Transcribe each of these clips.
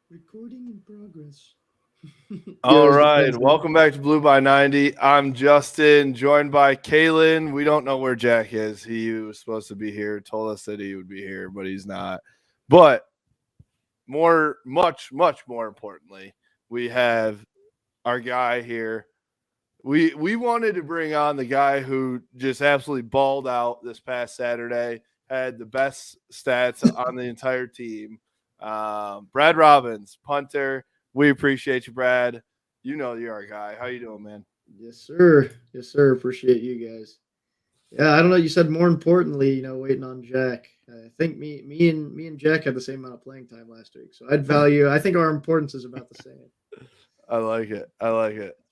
Recording in progress. All right. Welcome back to Blue by 90. I'm Justin, joined by Kalen. We don't know where Jack is. He was supposed to be here, told us that he would be here, but he's not. But much more importantly, we have our guy here. We wanted to bring on the guy who just absolutely balled out this past Saturday, had the best stats on the entire team. Brad Robbins, punter. We appreciate you, Brad. You know you're our guy. How you doing, man? Yes, sir. Yes, sir. Appreciate you guys. Yeah, I don't know. You said more importantly, waiting on Jack. I think me and Jack had the same amount of playing time last week, so I think our importance is about the same. I like it.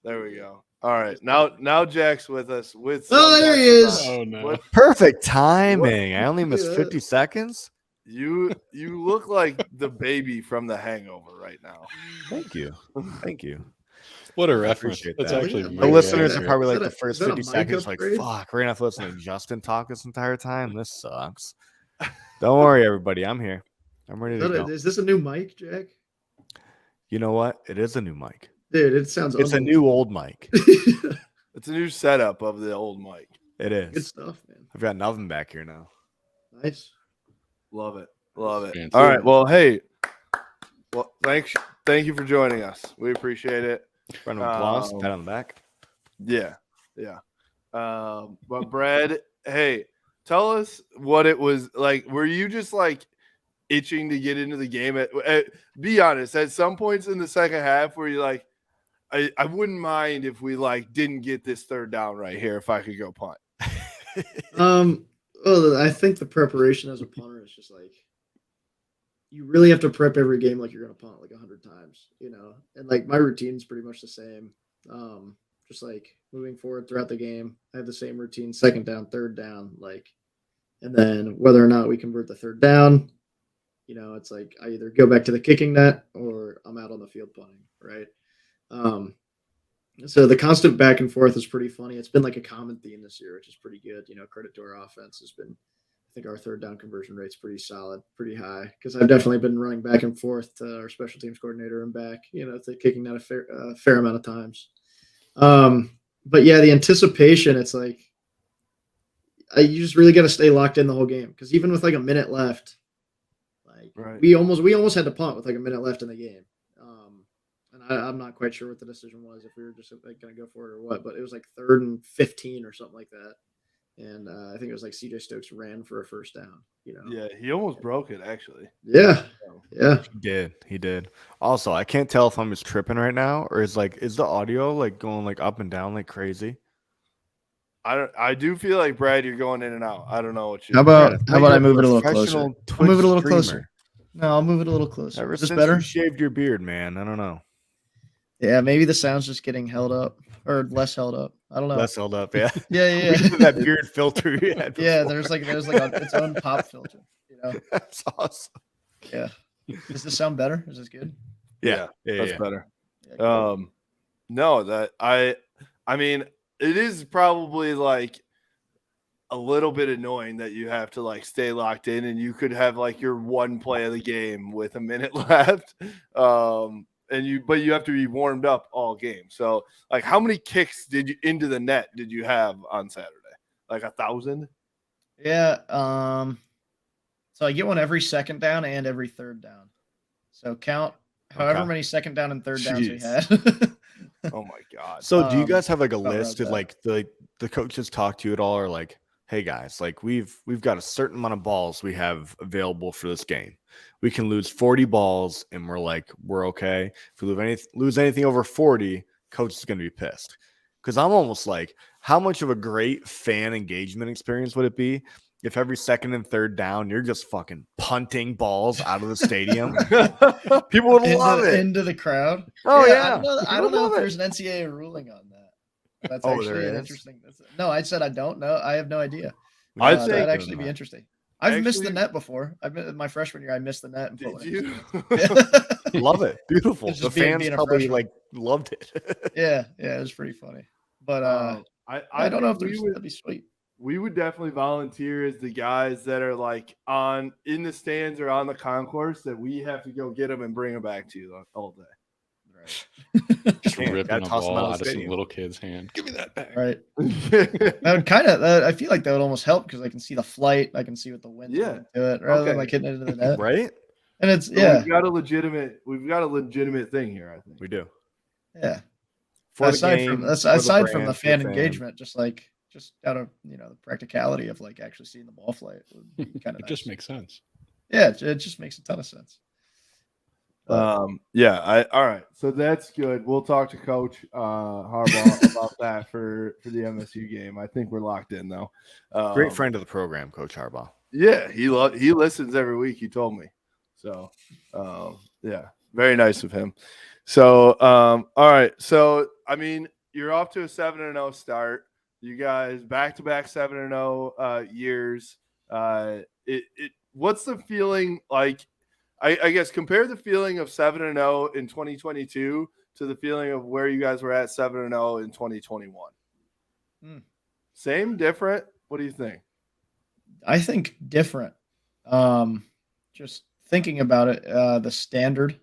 There we go. All right, now Jack's with us. There he is. Oh no! Perfect timing. I only missed 50 seconds. You look like the baby from The Hangover right now. Thank you. What a reference! That's that. actually The listeners are accurate. probably like Is the that first a 50 mic seconds, like, upgrade? fuck, we're gonna have to listen to Justin talk this entire time. This sucks. Don't worry, everybody. I'm here. I'm ready to go. Is this a new mic, Jack? You know what? It is a new mic. Dude, it sounds. It's a new old mic. It's a new setup of the old mic. It is. Good stuff, man. I've got an oven back here now. Nice. Love it. Fantastic. All right. Well, hey. Well, thank you for joining us. We appreciate it. Round of applause. Pat on the back. Yeah. But Brad, hey, tell us what it was like. Were you just like itching to get into the game? Be honest. At some points in the second half, where you like, I wouldn't mind if we like didn't get this third down right here if I could go punt. Well, I think the preparation as a punter is just like you really have to prep every game like you're going to punt like 100 times, and like my routine's pretty much the same. Just like moving forward throughout the game, I have the same routine, second down, third down, and then whether or not we convert the third down, it's like I either go back to the kicking net or I'm out on the field punting, right? So the constant back and forth is pretty funny. It's been like a common theme this year, which is pretty good. Credit to our offense has been, I think our third down conversion rate's pretty solid, pretty high. Because I've definitely been running back and forth to our special teams coordinator and back, to kicking that a fair amount of times. But yeah, the anticipation, it's like you just really got to stay locked in the whole game. Because even with like a minute left, Right. we almost had to punt with like a minute left in the game. And I'm not quite sure what the decision was, if we were just like going to go for it or what, but it was like 3rd and 15 or something like that. And I think it was like CJ Stokes ran for a first down, Yeah, he almost broke it actually. Yeah. He did. Also, I can't tell if I'm just tripping right now or is the audio like going like up and down like crazy. I do feel like, Brad, you're going in and out. I don't know what you. How about I move it a little Professional closer? I'll move it a little Twitch closer. streamer. No, I'll move it a little closer. Ever Is this since better? you shaved your beard, man. I don't know. Yeah, maybe the sound's just getting held up or less held up. I don't know. Less held up, yeah. Yeah. That beard filter you had. Yeah, before. there's like its own pop filter. That's awesome. Yeah. Does this sound better? Is this good? Yeah, That's yeah. better. Yeah, cool. No, that I mean, it is probably like a little bit annoying that you have to like stay locked in, and you could have like your one play of the game with a minute left. But you have to be warmed up all game. So like, how many kicks into the net did you have on Saturday? Like 1,000? Yeah. So I get one every second down and every third down. So count however many second down and third downs we had. Oh my God. So do you guys have like a about list of that. like the coaches talk to you at all, or like, hey guys, like we've got a certain amount of balls we have available for this game. We can lose 40 balls and we're okay. If we lose anything over 40, coach is going to be pissed. Because I'm almost like, how much of a great fan engagement experience would it be if every second and third down you're just fucking punting balls out of the stadium? People would love it. Into the crowd. Oh yeah. I don't know if there's an NCAA ruling on that. That's actually an interesting. No, I said I don't know. I have no idea. I think that'd actually be interesting. I've missed the net before. My freshman year, I missed the net. Did you? Love it. Beautiful. It's The just being fans a probably freshman. like loved it. Yeah, it was pretty funny. But I don't know if that'd be sweet. we would definitely volunteer as the guys that are like in the stands or on the concourse that we have to go get them and bring them back to you all day. Right. Just Can't. ripping Gotta a toss 'em ball out of out the of some stadium. little kid's hand. Give me that back. Right. That would kind of. I feel like that would almost help because I can see the flight. I can see what the wind's Yeah. doing to it, rather than Okay. like hitting it into the net. Right? And it's So yeah, we've got a legitimate thing here, I think. We do. yeah. For the aside game, from for the aside from the brand, for the fan fan. engagement, just out of the practicality of like actually seeing the ball flight would be kind of It just makes sense. yeah, it just makes a ton of sense. All right. So that's good. We'll talk to Coach Harbaugh about that for the MSU game. I think we're locked in though. Great friend of the program, Coach Harbaugh. Yeah, he listens every week. He told me. So yeah, very nice of him. So all right. So I mean, you're off to a 7-0 start. You guys back-to-back 7-0 years. What's the feeling like? I guess compare the feeling of 7-0 in 2022 to the feeling of where you guys were at 7-0 in 2021. Same, different? What do you think? I think different. Just thinking about it, the standard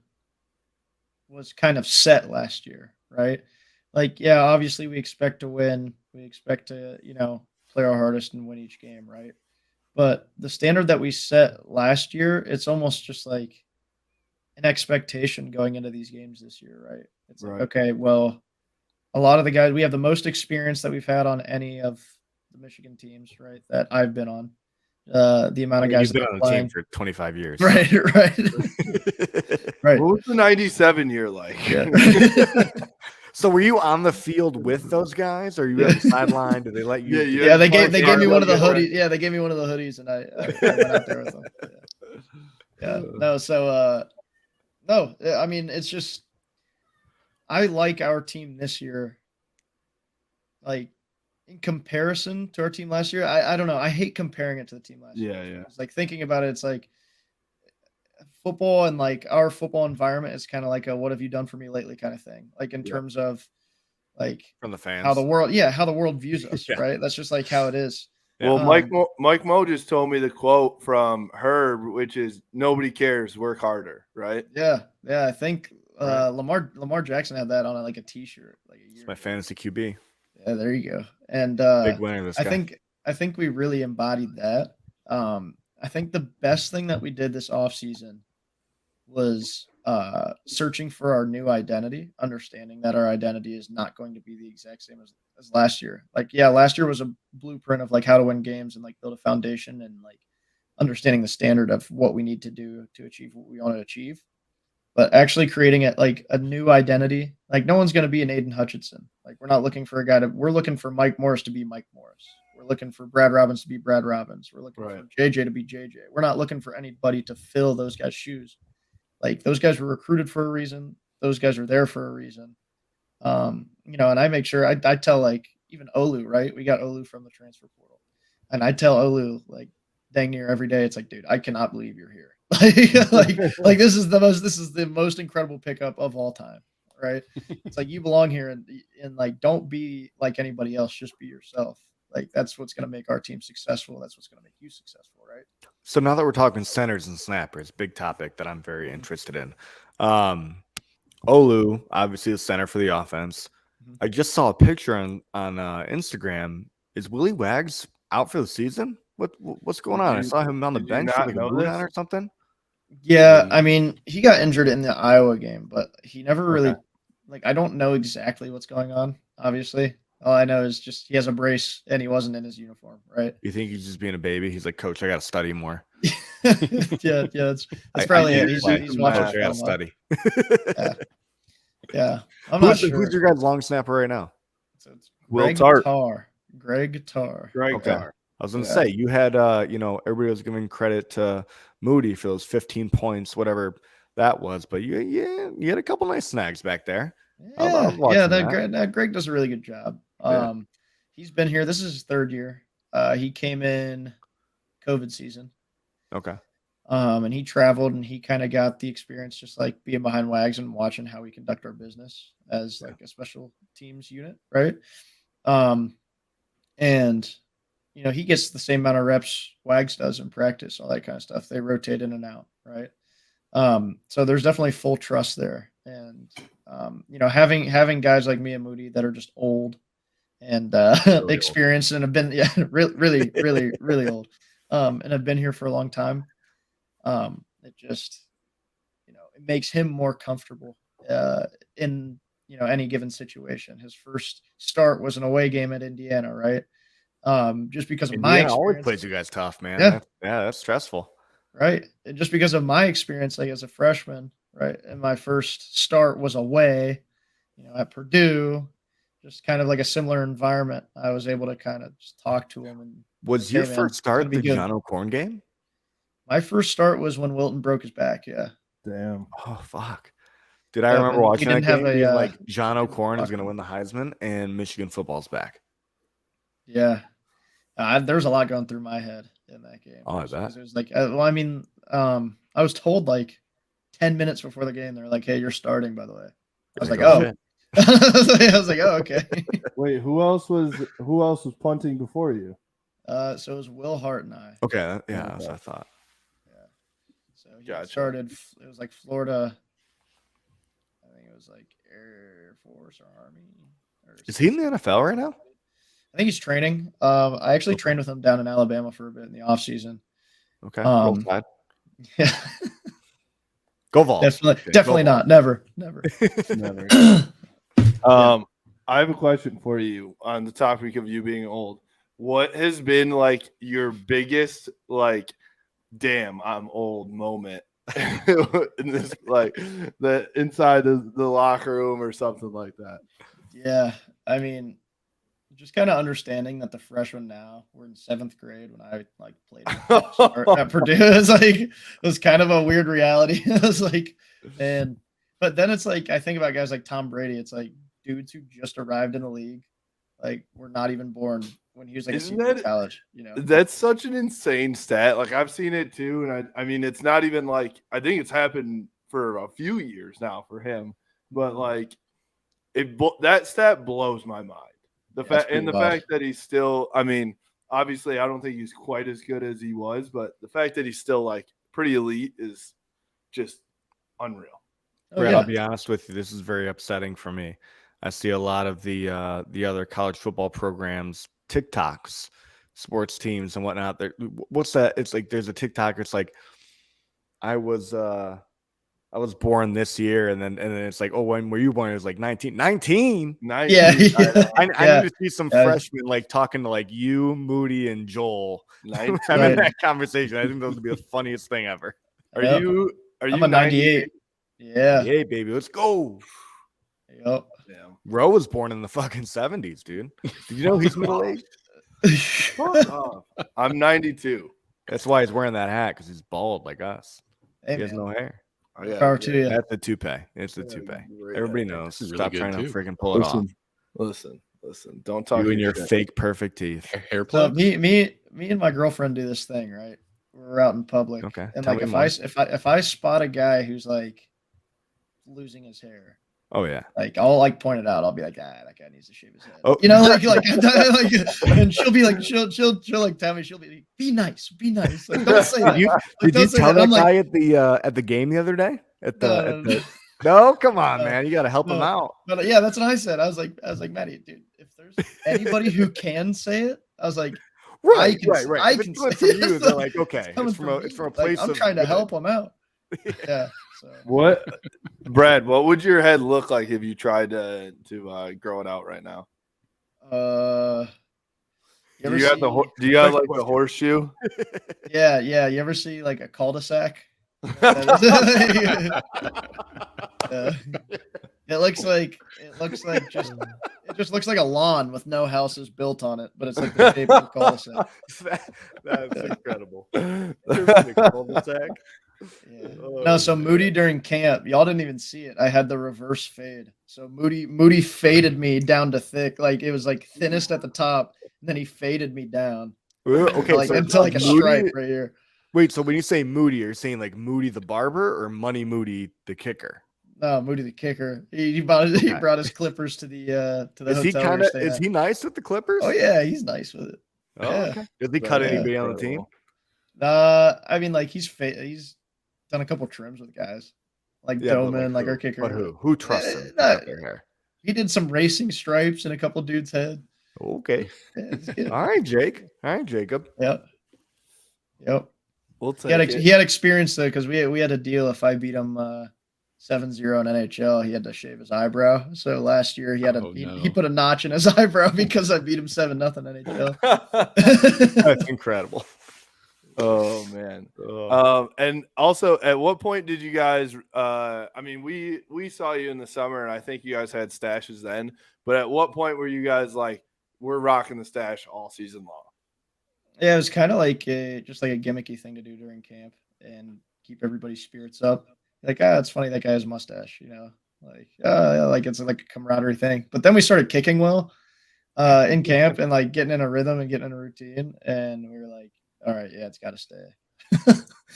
was kind of set last year, right? Like, yeah, obviously we expect to win. We expect to, play our hardest and win each game, right? But the standard that we set last year, it's almost just like an expectation going into these games this year, right? It's like, Right. okay, well, a lot of the guys, we have the most experience that we've had on any of the Michigan teams, right? That I've been on. The amount of guys You've been on the team for 25 years. right, right, right. What was the 97 year like? Yeah. So were you on the field with those guys, or you on the sideline? Did they let you? Yeah, they gave me one of the Right. hoodies. Yeah, they gave me one of the hoodies, and I went out there with them. Yeah. No, so no, I mean it's just I like our team this year. Like in comparison to our team last year, I don't know. I hate comparing it to the team last year. Yeah. It's like thinking about it, it's like football and like our football environment is kind of like a what have you done for me lately kind of thing. Like in terms of like From the fans. how the world views us, right? That's just like how it is. Well, Mike Mo just told me the quote from Herb, which is "Nobody cares, work harder." Right? Yeah. I think Lamar Jackson had that on like a T-shirt like a year. It's my fantasy QB. Yeah, there you go. And Big winner. This guy. I think we really embodied that. I think the best thing that we did this offseason was searching for our new identity, understanding that our identity is not going to be the exact same as last year. Like, yeah, last year was a blueprint of like how to win games and like build a foundation and like understanding the standard of what we need to do to achieve what we want to achieve. But actually creating it like a new identity, like no one's going to be an Aiden Hutchinson. Like we're not looking for a guy we're looking for Mike Morris to be Mike Morris. We're looking for Brad Robbins to be Brad Robbins. We're looking for JJ to be JJ. We're not looking for anybody to fill those guys' shoes. Like those guys were recruited for a reason. Those guys are there for a reason. And I make sure I tell like even Olu, right? We got Olu from the transfer portal. And I tell Olu like dang near every day, it's like, dude, I cannot believe you're here. like this is the most incredible pickup of all time, right? It's like you belong here and like don't be like anybody else, just be yourself. Like that's what's going to make our team successful. That's what's going to make you successful, right? So now that we're talking centers and snappers, big topic that I'm very interested in. Olu, obviously the center for the offense. I just saw a picture on Instagram. Is Willie Wags out for the season? What's going on? I saw him on the bench with like a boot on or something. Yeah, I mean, he got injured in the Iowa game, but he never really I don't know exactly what's going on, obviously. All I know is just he has a brace and he wasn't in his uniform, right? You think he's just being a baby? He's like, Coach, I got to study more. yeah, that's probably it. He's watching. I got to study. Yeah. I'm not sure. Who's your guys' long snapper right now? So it's Will Tart. Greg Tarr. I was going to say, you had, everybody was giving credit to Moody for those 15 points, whatever that was. But you had a couple nice snags back there. Greg does a really good job. He's been here. This is his third year. He came in COVID season. Okay. And he traveled and he kind of got the experience just like being behind Wags and watching how we conduct our business as like a special teams unit, right? And he gets the same amount of reps Wags does in practice, all that kind of stuff. They rotate in and out, right? So there's definitely full trust there. And, having guys like me and Moody that are just old and Really experienced and have been, really, really, really, really old, and have been here for a long time. It just, it makes him more comfortable in, any given situation. His first start was an away game at Indiana, right? Just because of my Indiana always experience. plays you guys tough, man. Yeah. That's stressful. Right. And just because of my experience, like as a freshman, right. And my first start was away, at Purdue, just kind of like a similar environment. I was able to kind of just talk to him. And Was "Hey, your man, first it's start gonna be the good." John O'Corn game? My first start was when Wilton broke his back. Yeah. Damn. Oh fuck. Did I Yeah, remember and we watching that didn't have game? Being a, like John didn't O'Corn is talk going to win the Heisman, and Michigan football's back. Yeah. There was a lot going through my head in that game. Oh, I Just bet. 'cause it was like, I was told like 10 minutes before the game, they're like, "Hey, you're starting, by the way." I was like, Oh, "Oh." shit. I was like, "Oh, okay." Wait, who else was punting before you? So it was Will Hart and I. Okay, yeah, that's what I thought. Yeah. So he Gotcha. started. It was like Florida. I think it was like Air Force or Army. Or Is he in the NFL right now? I think he's training. I actually trained with him down in Alabama for a bit in the off season. Okay, roll Tide. Yeah, Go Vols. definitely not. Never. Never. I have a question for you on the topic of you being old. What has been like your biggest like, damn, I'm old moment in this, like the inside the locker room or something like that? Yeah, I mean, just kind of understanding that the freshmen now were in 7th grade when I like played at Purdue. It was kind of a weird reality. It was like, man, but then it's like I think about guys like Tom Brady. It's like dudes who just arrived in the league, like were not even born when he was like Isn't a senior that- in college. That's such an insane stat. Like I've seen it too, and I mean it's not even like I think it's happened for a few years now for him, but like that stat blows my mind. The fact that he's still, I mean, obviously I don't think he's quite as good as he was, but the fact that he's still like pretty elite is just unreal. Brad, I'll be honest with you. This is very upsetting for me. I see a lot of the other college football programs, TikToks, sports teams and whatnot. What's that? It's like there's a TikTok. It's like I was born this year, and then it's like, oh, when were you born? It was like 19. 19? Yeah. I need to see some freshmen like talking to like you, Moody, and Joel. Having that conversation. I think those would be the funniest thing ever. Are you I'm a 98. Yeah. Hey, baby, let's go. Yep. Damn. Roe was born in the fucking 70s, dude. Did you know he's middle aged? I'm 92. That's why he's wearing that hat, because he's bald like us. Hey, He has man. no hair. Oh, yeah. Power to you. That's the toupee. It's the toupee. Everybody knows. This is really Stop good, trying to too. freaking pull it off. Listen. Don't talk You and your shit. fake perfect teeth. Hair So plugs? me and my girlfriend do this thing, right? We're out in public. Okay, And tell like me if more. I spot a guy who's like losing his hair, Oh yeah. like I'll like point it out. I'll be like, that guy needs to shave his head. Oh. And she'll be like, she'll like tell me, she'll be nice. Like, don't say that. Did you Don't say tell that I'm like, guy at the game the other day? No. No, come on, No. man. You got to help him No. out. But yeah, that's what I said. I was like, Maddie, dude, if there's anybody who can say it, I was like, Right. I If can it's good say from you, it. they're like, okay. coming It's from a me. place I'm of trying to good. help him out. Yeah. So What, Brad? What would your head look like if you tried to grow it out right now? Do you have like the horseshoe? Yeah. You ever see like a cul-de-sac? It looks like it just looks like a lawn with no houses built on it, but it's like the shape of a cul-de-sac. That's incredible. Yeah. No, so Moody during camp, y'all didn't even see it. I had the reverse fade. So Moody faded me down to thick, like it was like thinnest at the top, and then he faded me down. Okay, like so into like a Moody- stripe right here. Wait, so when you say Moody, you're saying like Moody the barber or Money Moody the kicker? No, Moody the kicker. He brought Okay. his clippers to the Is he hotel. kind of is he nice with the Clippers? Oh yeah, he's nice with it. Oh, Yeah. okay. Did he cut Yeah. anybody on the team? I mean, like he's done a couple trims with guys like Yeah, but Doman, like who? our kicker. But who? Who trusts him to Nah, cut their hair? he did some racing stripes in a couple dudes' head. Okay. Yeah, it's good. All right, Jake. All right, Jacob. Yep. We'll He had, take it. he had experience though, because we had a deal. If I beat him 7-0 in NHL, he had to shave his eyebrow. So last year he had he put a notch in his eyebrow because I beat him 7-0 NHL. That's incredible. Oh man. Oh. And also, at what point did you guys? I mean, we saw you in the summer, and I think you guys had stashes then. But at what point were you guys like, we're rocking the stash all season long? Yeah, it was kind of like just like a gimmicky thing to do during camp and keep everybody's spirits up. Like, it's funny that guy has a mustache, like it's like a camaraderie thing. But then we started kicking well in camp and like getting in a rhythm and getting in a routine, and we were like, all right, yeah, it's got to stay.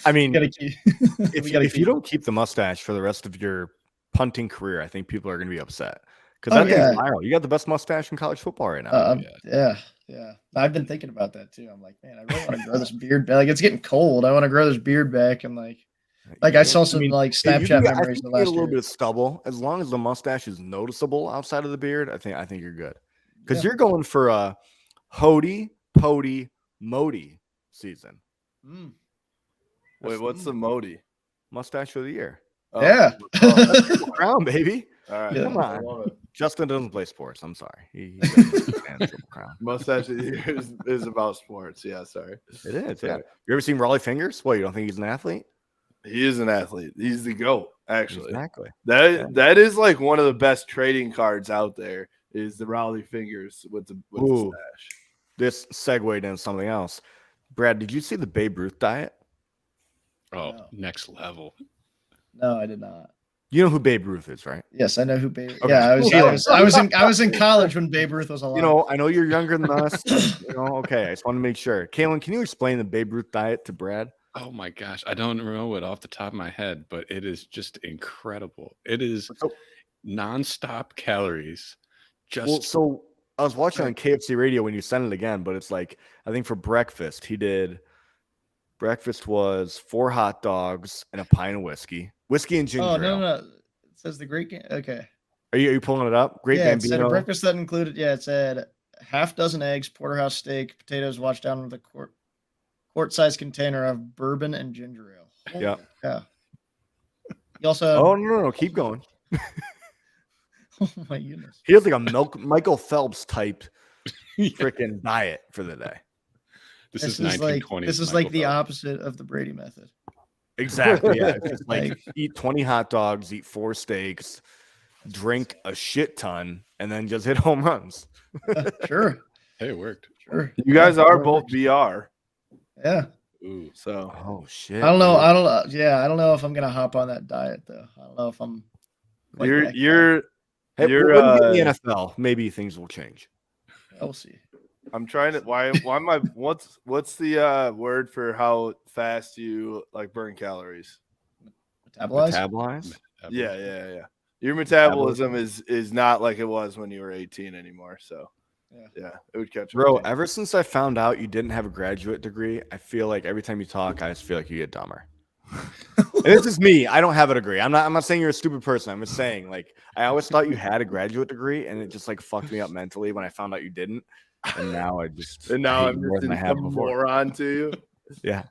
I mean, if you keep don't keep the mustache for the rest of your punting career, I think people are going to be upset because that thing's viral. You got the best mustache in college football right now. Yeah. I've been thinking about that too. I'm like, man, I really want to grow this beard back. Like, it's getting cold. I want to grow this beard back. And like I saw some like Snapchat memories of last a little year. bit of stubble. As long as the mustache is noticeable outside of the beard, I think you're good. Because you're going for a HOTY, POTY, MOTY season. Wait, what's the MOTY? Mustache of the year. Oh, Yeah. oh, Triple Crown, baby. all right. Yeah. Come I on. love it. Justin doesn't play sports. I'm sorry. He doesn't stand Triple Crown. Mustache of the year is about sports. Yeah, sorry. It is, yeah. You ever seen Raleigh Fingers? What, you don't think he's an athlete? He is an athlete. He's the GOAT, actually. Exactly. That is like one of the best trading cards out there is the Raleigh Fingers with the stash. This segued into something else. Brad, did you see the Babe Ruth diet? Oh, No. next level. No, I did not. You know who Babe Ruth is, right? Yes, I know who Babe. Okay. Yeah, I was in college when Babe Ruth was alive. You know, I know you're younger than us. Okay. I just want to make sure. Kaylin, can you explain the Babe Ruth diet to Brad? Oh my gosh. I don't know it off the top of my head, but it is just incredible. It is nonstop calories. So I was watching on KFC radio when you sent it again, but it's like, I think for breakfast, breakfast was 4 hot dogs and a pint of whiskey and ginger ale. No. It says the Great Game. Okay. Are you pulling it up? Great It said a Bambino. breakfast that included. Yeah, it said half dozen eggs, porterhouse steak, potatoes washed down with a quart-sized container of bourbon and ginger ale. Yeah. Yeah. You also. Oh no! Keep going. Oh my goodness. He has like a Michael Phelps type freaking diet for the day. This is 1920s. This is like the opposite of the Brady method. Exactly. Yeah. It's just like eat 20 hot dogs, eat 4 steaks, drink a shit ton, and then just hit home runs. Sure. Hey, it worked. Sure. You guys are both BR. Yeah. Ooh. So Oh shit. I don't know. I don't know if I'm gonna hop on that diet though. I don't know if I'm. quite that guy. Hey, You're, when we get in the NFL, maybe things will change. We'll see. I'm trying to why am I what's the word for how fast you like burn calories? Metabolize. Yeah. Your metabolism is not like it was when you were 18 anymore. So yeah, it would catch Bro, up. ever since I found out you didn't have a graduate degree, I feel like every time you talk, I just feel like you get dumber. And this is me. I don't have a degree. I'm not saying you're a stupid person. I'm just saying, like, I always thought you had a graduate degree, and it just like fucked me up mentally when I found out you didn't. And now I'm just more than I a have before. moron to you. Yeah.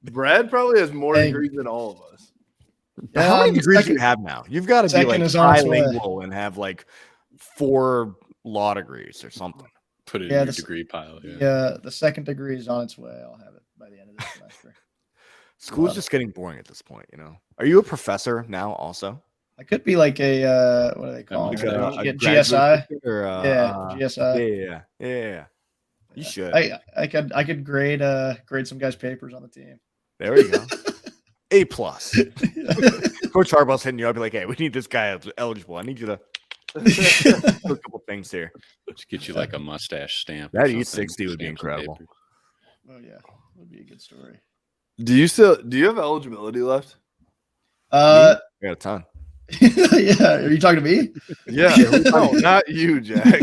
Brad probably has more degrees than all of us. How many degrees do you have now? You've got to be like trilingual and have like 4 law degrees or something. Put it in your degree pile. Yeah, the second degree is on its way. I'll have it by the end of this semester. School's just getting boring at this point, you know. Are you a professor now also? I could be like a what do they call it? GSI. Or, GSI. Yeah. You should. I could grade some guys' papers on the team. There we go. A+. Coach Harbaugh's hitting you up, be like, hey, we need this guy eligible. I need you to do a couple things here. Let's get you like a mustache stamp. That E60 would be incredible. Oh yeah, would be a good story. Do you have eligibility left? I got a ton. Yeah, are you talking to me? Yeah, no, not you, Jack.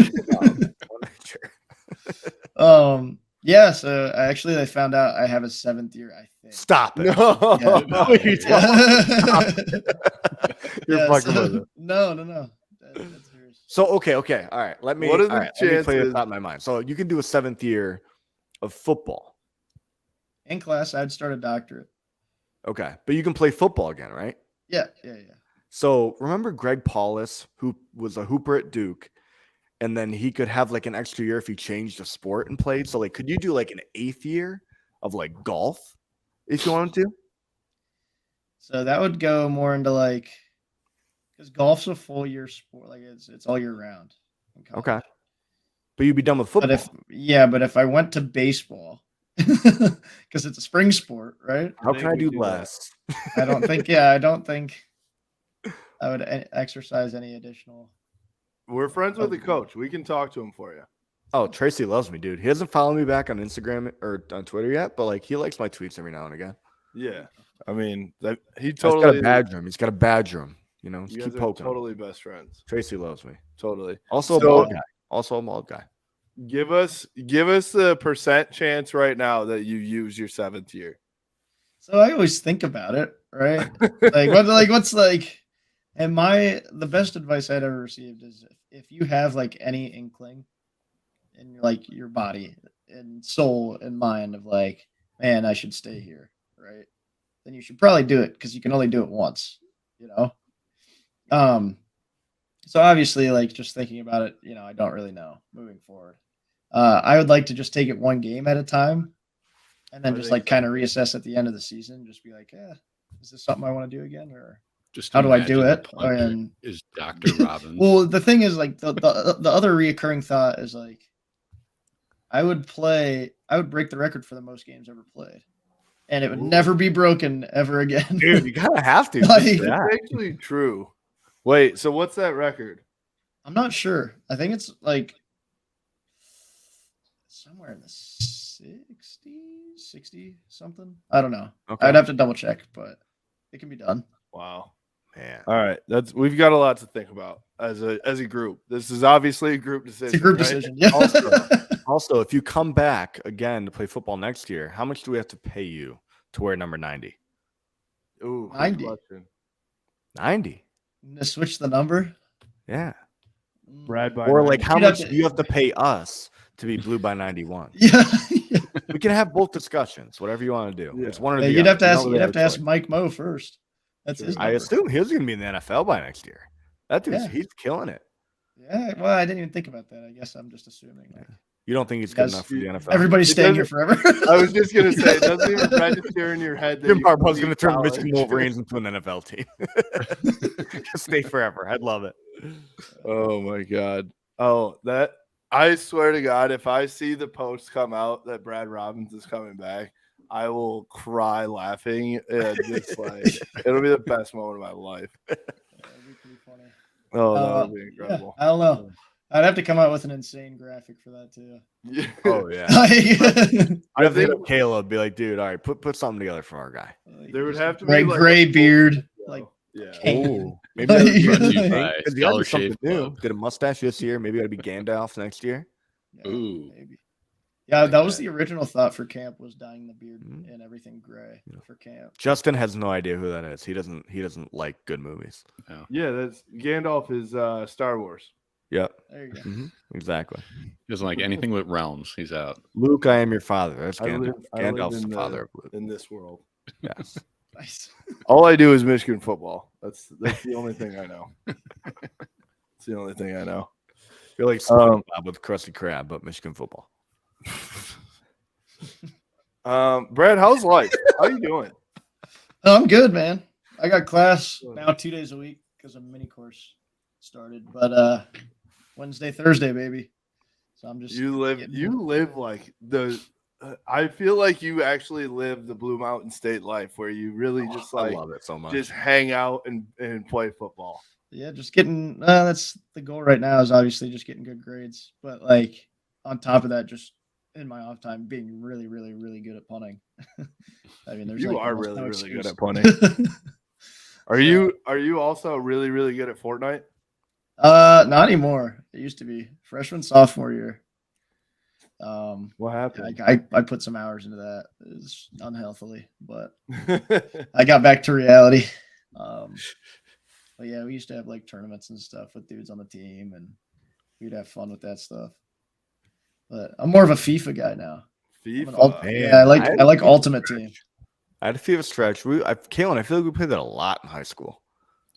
Yeah. So I found out I have a 7th year. I think. Stop it. No. Yeah. What are you talking You're Yeah, fucking so- with it. no. That's serious. So okay. All right. Let me What are the all right, let me play the chances- thought in my mind. So you can do a 7th year of football. In class, I'd start a doctorate. Okay. But you can play football again, right? Yeah. So remember Greg Paulus, who was a hooper at Duke, and then he could have like an extra year if he changed the sport and played. So like, could you do like an 8th year of like golf if you wanted to? So that would go more into like, because golf's a full year sport. Like it's all year round. in college. Okay. But you'd be done with football. But if I went to baseball, because it's a spring sport, right? How think can I we do do that. less? I don't think. Yeah, I don't think I would exercise any additional. We're friends with the coach. We can talk to him for you. Oh, Tracy loves me, dude. He hasn't followed me back on Instagram or on Twitter yet, but like he likes my tweets every now and again. Yeah. I mean, he He's got totally a badger him. He's got a badger him. You know, You just guys keep are poking. him. totally best friends. Tracy loves me. Totally. Also a So- bald guy. Also a bald guy. Give us the percent chance right now that you use your 7th year. So I always think about it, right? What's like, and the best advice I'd ever received is if you have like any inkling in like your body and soul and mind of like, man, I should stay here, right? Then you should probably do it because you can only do it once, you know? So obviously, like just thinking about it, I don't really know moving forward. I would like to just take it one game at a time and then I just think like kind of reassess at the end of the season. Just be like, is this something I want to do again? Or Just how do I do imagine it? the punter And is Dr. Robbins. well, the thing is like the other reoccurring thought is like I would break the record for the most games ever played. And it would never be broken ever again. Dude, you kind of have to. Like- Yeah. That's actually true. Wait, so what's that record? I'm not sure. I think it's like somewhere in the 60 something. I don't know. Okay. I'd have to double check, but it can be done. Wow. Man. All right. We've got a lot to think about as a group. This is obviously a group decision. It's a group right? decision. Yeah. Also, if you come back again to play football next year, how much do we have to pay you to wear number 90? Ooh, good 90. question. 90. To switch the number. Yeah. Brad by Or like how You'd have much to- do you have to pay us to be blue by 91? Yeah. We can have both discussions, whatever you want to do. Yeah. It's one or Yeah, the you'd other. have to You ask. don't really You'd have a to ask choice. Mike Moe first. That's his. I number. assume he was going to be in the NFL by next year. That dude's Yeah. he's killing it. Yeah. Well, I didn't even think about that. I guess I'm just assuming. Like, You don't think he's good Yes. enough for the NFL? everybody's It staying here doesn't- forever. I was just gonna say, it doesn't even register in your head that Jim you Harbaugh's can going to leave turn college. Michigan Wolverines into an NFL team. Just stay forever. I'd love it. Oh my god. Oh, that I swear to God, if I see the post come out that Brad Robbins is coming back, I will cry laughing and just like it'll be the best moment of my life. That'd be pretty funny. Oh, that Uh, would be Yeah, incredible. I don't know. I'd have to come out with an insane graphic for that too. Yeah. Oh yeah. Like, You have to hit think- up Caleb. Be like, dude, all right, put something together for our guy. There would just have to gray, be like gray a full beard, video. like yeah. Kane. Maybe Like, that'd be Brought to you like- by Because you gotta do Scholar something Shave new. Club. Did a mustache this year. Maybe got to be Gandalf next year. Yeah, Ooh. maybe. Yeah, Like that was that. the original thought for camp was dyeing the beard Mhm. and everything gray for camp. Justin has no idea who that is. He doesn't like good movies. Yeah, that's Gandalf is Star Wars. Yep. There you go. Exactly. He doesn't like anything with realms. He's out. Luke, I am your father. That's I live- Gandalf. I live Gandalf's in the father of Luke. In this world. Yes. Nice. All I do is Michigan football. That's the only thing I know. It's the only thing I know. You're like SpongeBob with Krusty Krab, but Michigan football. Brad, how's life? How you doing? Oh, I'm good, man. I got class now 2 days a week because a mini course started. But Wednesday, Thursday, baby. So I'm just You live like the. I feel like you actually live the Blue Mountain State life, where you really just I like love it so much. just hang out and play football. Yeah, just getting that's the goal right now is obviously just getting good grades. But like on top of that, just in my off time being really, really, really good at punting. I mean, there's You like are almost really, no really good excuse. at punting. Are you also really, really good at Fortnite? Not anymore. It used to be freshman, sophomore year. What happened? I put some hours into that. It was unhealthily, but I got back to reality. But yeah, we used to have like tournaments and stuff with dudes on the team, and we'd have fun with that stuff. But I'm more of a FIFA guy now. FIFA. Yeah, I like Ultimate Team. I had a FIFA stretch. Kalen, I feel like we played that a lot in high school.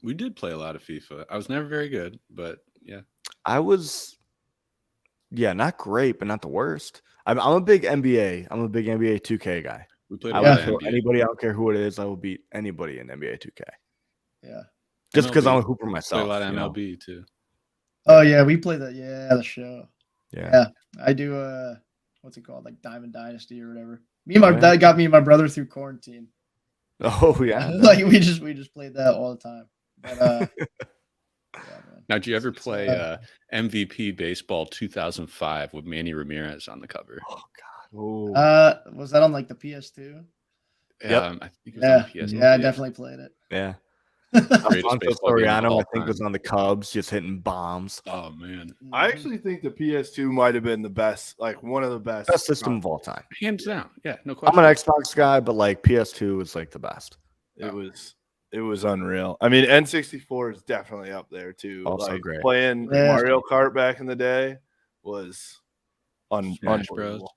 We did play a lot of FIFA. I was never very good, but yeah. I was, not great, but not the worst. I'm a big NBA. I'm a big NBA 2K guy. We played I a lot will of kill NBA. anybody. I don't care who it is. I will beat anybody in NBA 2K. Yeah. Just because I'm a MLB. hooper Play myself. a lot of you know? MLB too. Oh yeah, we play that. Yeah, the show. Yeah. Yeah, I do. What's it called? Like Diamond Dynasty or whatever. Me and my Oh, yeah. that got me and my brother through quarantine. Oh yeah. Like we just played that all the time. But yeah, man. Now, did you ever It's, play MVP Baseball 2005 with Manny Ramirez on the cover? Oh God. Was that on like the PS2? Yep. I think it was Yeah, on the PS2. yeah, I definitely played it. Yeah. Greatest Alfonso baseball game of Soriano, all I think, was time. on the Cubs, just hitting bombs. Oh man, I actually think the PS2 might have been the best, like one of the best. Best system of all time. hands down. Yeah, no question. I'm an Xbox guy, but like PS2 is like the best. It was unreal. I mean, N64 is definitely up there too. Also like great. Playing Yeah. Mario Kart back in the day was Smash unbelievable.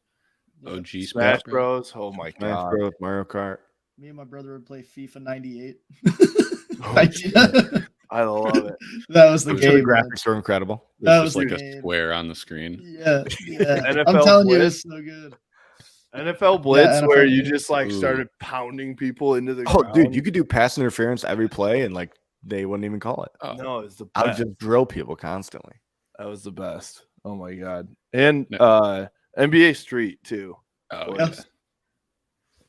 Yeah. OG Smash Bros. Oh my Smash god. Bros, Mario Kart. Me and my brother would play FIFA 98. I love it. That was the I'm The game. man. graphics were incredible. That It's just was like the a game. square on the screen. Yeah, yeah. I'm NFL telling you, Blitz. it's so good. NFL Blitz, NFL where you Blitz. just like Ooh. started pounding people into the Oh, ground. dude, you could do pass interference every play, and like they wouldn't even call it. Oh, No, it's the I would best. just drill people constantly. That was the best. Oh my god. And No. NBA Street too. oh Yeah. yeah.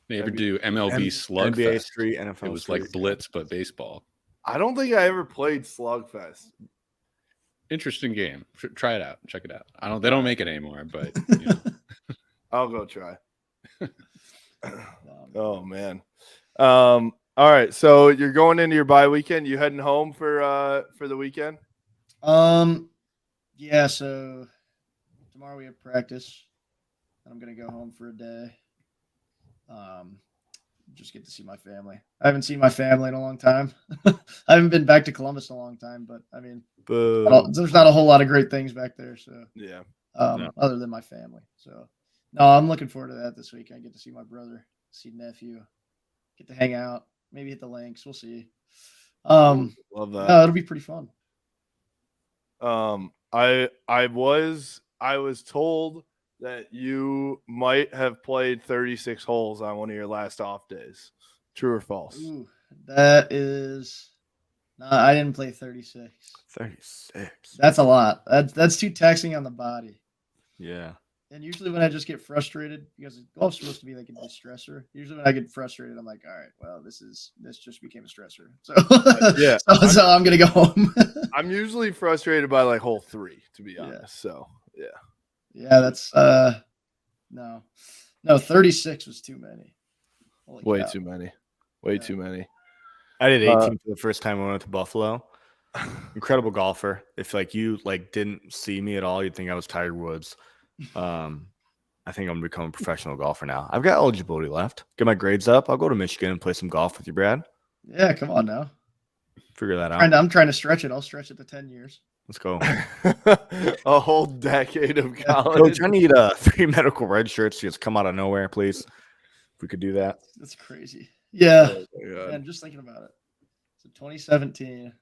They ever do MLB NBA Slugfest? Street, NFL. It was Street. like Blitz but baseball. I don't think I ever played Slugfest. Interesting game. Try it out. Check it out. They don't make it anymore, but you know. I'll go try. Um, Oh man. All right. So you're going into your bye weekend. You heading home for the weekend? Yeah, so tomorrow we have practice, and I'm gonna go home for a day. Just get to see my family. I haven't seen my family in a long time. I haven't been back to Columbus in a long time, but I mean, Boo. there's not a whole lot of great things back there. So, Yeah. No. other than my family. So, no, I'm looking forward to that this week. I get to see my brother, see nephew, get to hang out, maybe hit the links. We'll see. Love that. No, it'll be pretty fun. I was told that you might have played 36 holes on one of your last off days. True or false? Ooh, that is. No, I didn't play 36. 36. That's a lot. That's too taxing on the body. Yeah. And usually when I just get frustrated, because golf's supposed to be like a distressor. Usually when I get frustrated, I'm like, all right, well, this just became a stressor. So Yeah. so I'm gonna go home. I'm usually frustrated by like hole 3, to be Yeah. honest. So yeah. Yeah, that's no, 36 was too many. Holy Way cow. too many. Way Yeah. too many. I did 18 for the first time I went to Buffalo. Incredible golfer. If like you like didn't see me at all, you'd think I was Tiger Woods. I think I'm gonna become a professional golfer now. I've got eligibility left. Get my grades up. I'll go to Michigan and play some golf with you, Brad. Yeah, come on now. Figure that out. I'm trying to stretch it. I'll stretch it to 10 years. Let's go. A whole decade of college. Coach, I need 3 medical red shirts to just come out of nowhere, please. If we could do that. That's crazy. Yeah. Oh my God. And just thinking about it. So 2017,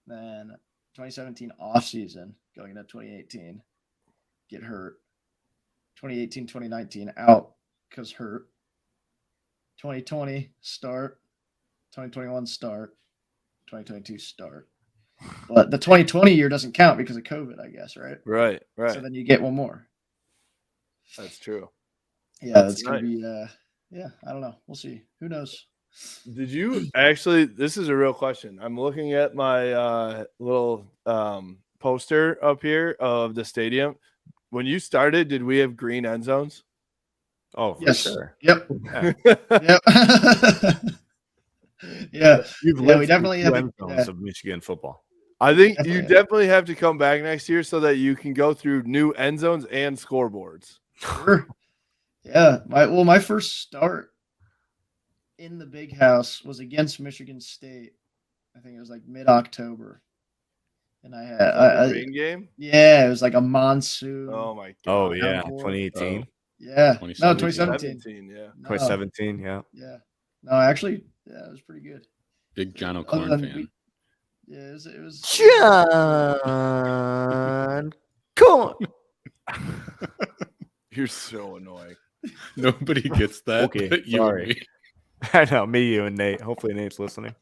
then 2017 off season, going into 2018, get hurt. 2018, 2019 out because hurt. 2020 start. 2021 start. 2022 start. But the 2020 year doesn't count because of COVID, I guess, right? Right. So then you get one more. That's true. Yeah, That's that's gonna be yeah, I don't know. We'll see. Who knows? Did you actually? This is a real question. I'm looking at my little poster up here of the stadium. When you started, did we have green end zones? Oh, for Yes. sure. Yep. Yeah. Yep. Yeah. You've Yeah, lived we definitely through have two end it, zones yeah. of Michigan football. I think you Definitely. definitely have to come back next year so that you can go through new end zones and scoreboards. Sure. Yeah. My first start in the big house was against Michigan State. I think it was like mid-October. And I had Like a rain game? yeah, it was like a monsoon. Oh my Oh god. yeah, Downpour. 2018, Yeah. No, 2017. 2017. Yeah. No, 2017. Yeah. yeah. No, actually, yeah, it was pretty good. Big John Other O'Corn than fan. yeah, it was John, come on. You're so annoying. Nobody gets that. Okay, but you and sorry. me. I know, me, you, and Nate. Hopefully, Nate's listening.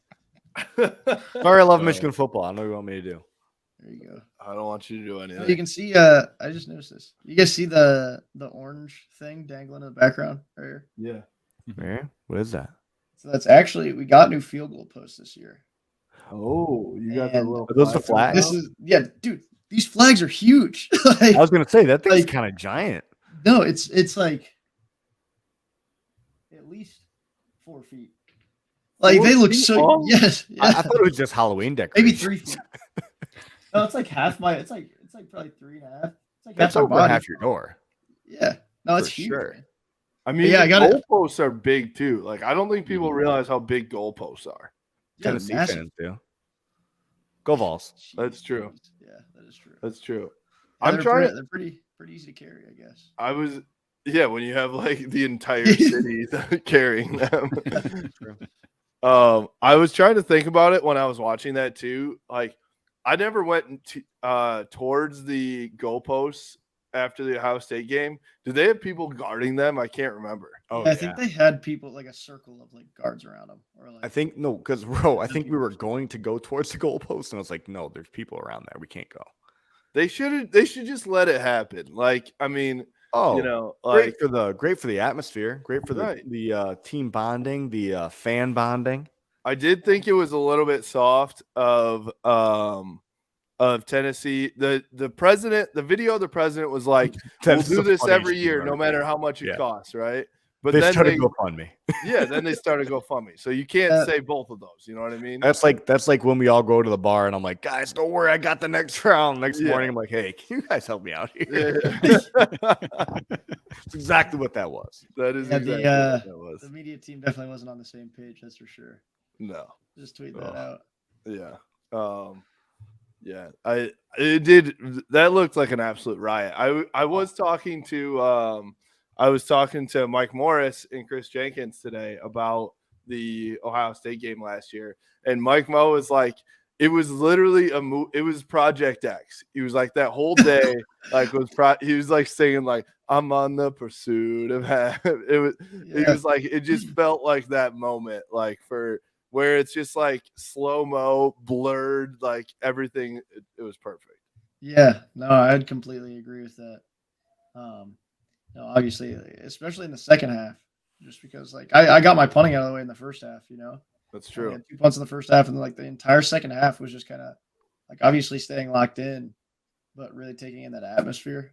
Sorry, I love Uh, Michigan football. I know what you want me to do. There you go. I don't want you to do Oh, anything. you can see. I just noticed this. You guys see the orange thing dangling in the background right here? Yeah. Where? What is that? So that's actually we got new field goal posts this year. Oh, you got the little Are those the flags? This is dude. These flags are huge. Like, I was gonna say that thing's like- kind of giant. no, it's like at least 4 feet. Like 4 they look feet so long? yes, I yeah. thought it was just Halloween Maybe decorations. 3 feet. No, it's like half my. It's like probably 3.5. It's like That's half my over body. half your door. Yeah. No, it's For huge. sure. Man. I mean, Yeah, I got it. goalposts are big too. Like, I don't think people realize how big goalposts are. Yeah, Tennessee massive. fans do. Go Vols. That's true. Yeah, that is true. That's true. Yeah, I'm trying. They're pretty easy to carry, I guess. I was, yeah, when you have like the entire city carrying them. I was trying to think about it when I was watching that too. Like, I never went towards the goalposts after the Ohio State game. Did they have people guarding them? I can't remember. Oh, Yeah, I think they had people like a circle of like guards around them, or like I think no, because bro, I think we were going to go towards the goalpost, and I was like, no, there's people around there. We can't go. They should just let it happen. Like, I mean, Oh, you know, like great for the atmosphere, great for the Right. the team bonding, the fan bonding. I did think it was a little bit soft of Tennessee. The president, the video of the president was like, we'll That's do the this funniest every thing year, I've no ever matter seen. how much it Yeah. costs, right? But They then started GoFundMe. yeah, then they started GoFundMe. So you can't say both of those. You know what I mean? That's like when we all go to the bar and I'm like, guys, don't worry, I got the next round. Next Yeah. morning, I'm like, hey, can you guys help me out here? Yeah. That's exactly what that was. That is Yeah, exactly what that was. the media team definitely wasn't on the same page. That's for sure. No. Just tweet that Oh. out. Yeah. Yeah. It did. That looked like an absolute riot. I was talking to Mike Morris and Chris Jenkins today about the Ohio State game last year, and Mike Mo was like, it was literally it was Project X. He was like that whole day, like he was like singing like I'm on the pursuit of heaven. It was like it just felt like that moment, like for where it's just like slow-mo, blurred, like everything. It was perfect. Yeah, no, I'd completely agree with that. No, obviously, especially in the second half, just because like I got my punting out of the way in the first half, you know. That's I true. had 2 punts in the first half, and like the entire second half was just kind of like obviously staying locked in, but really taking in that atmosphere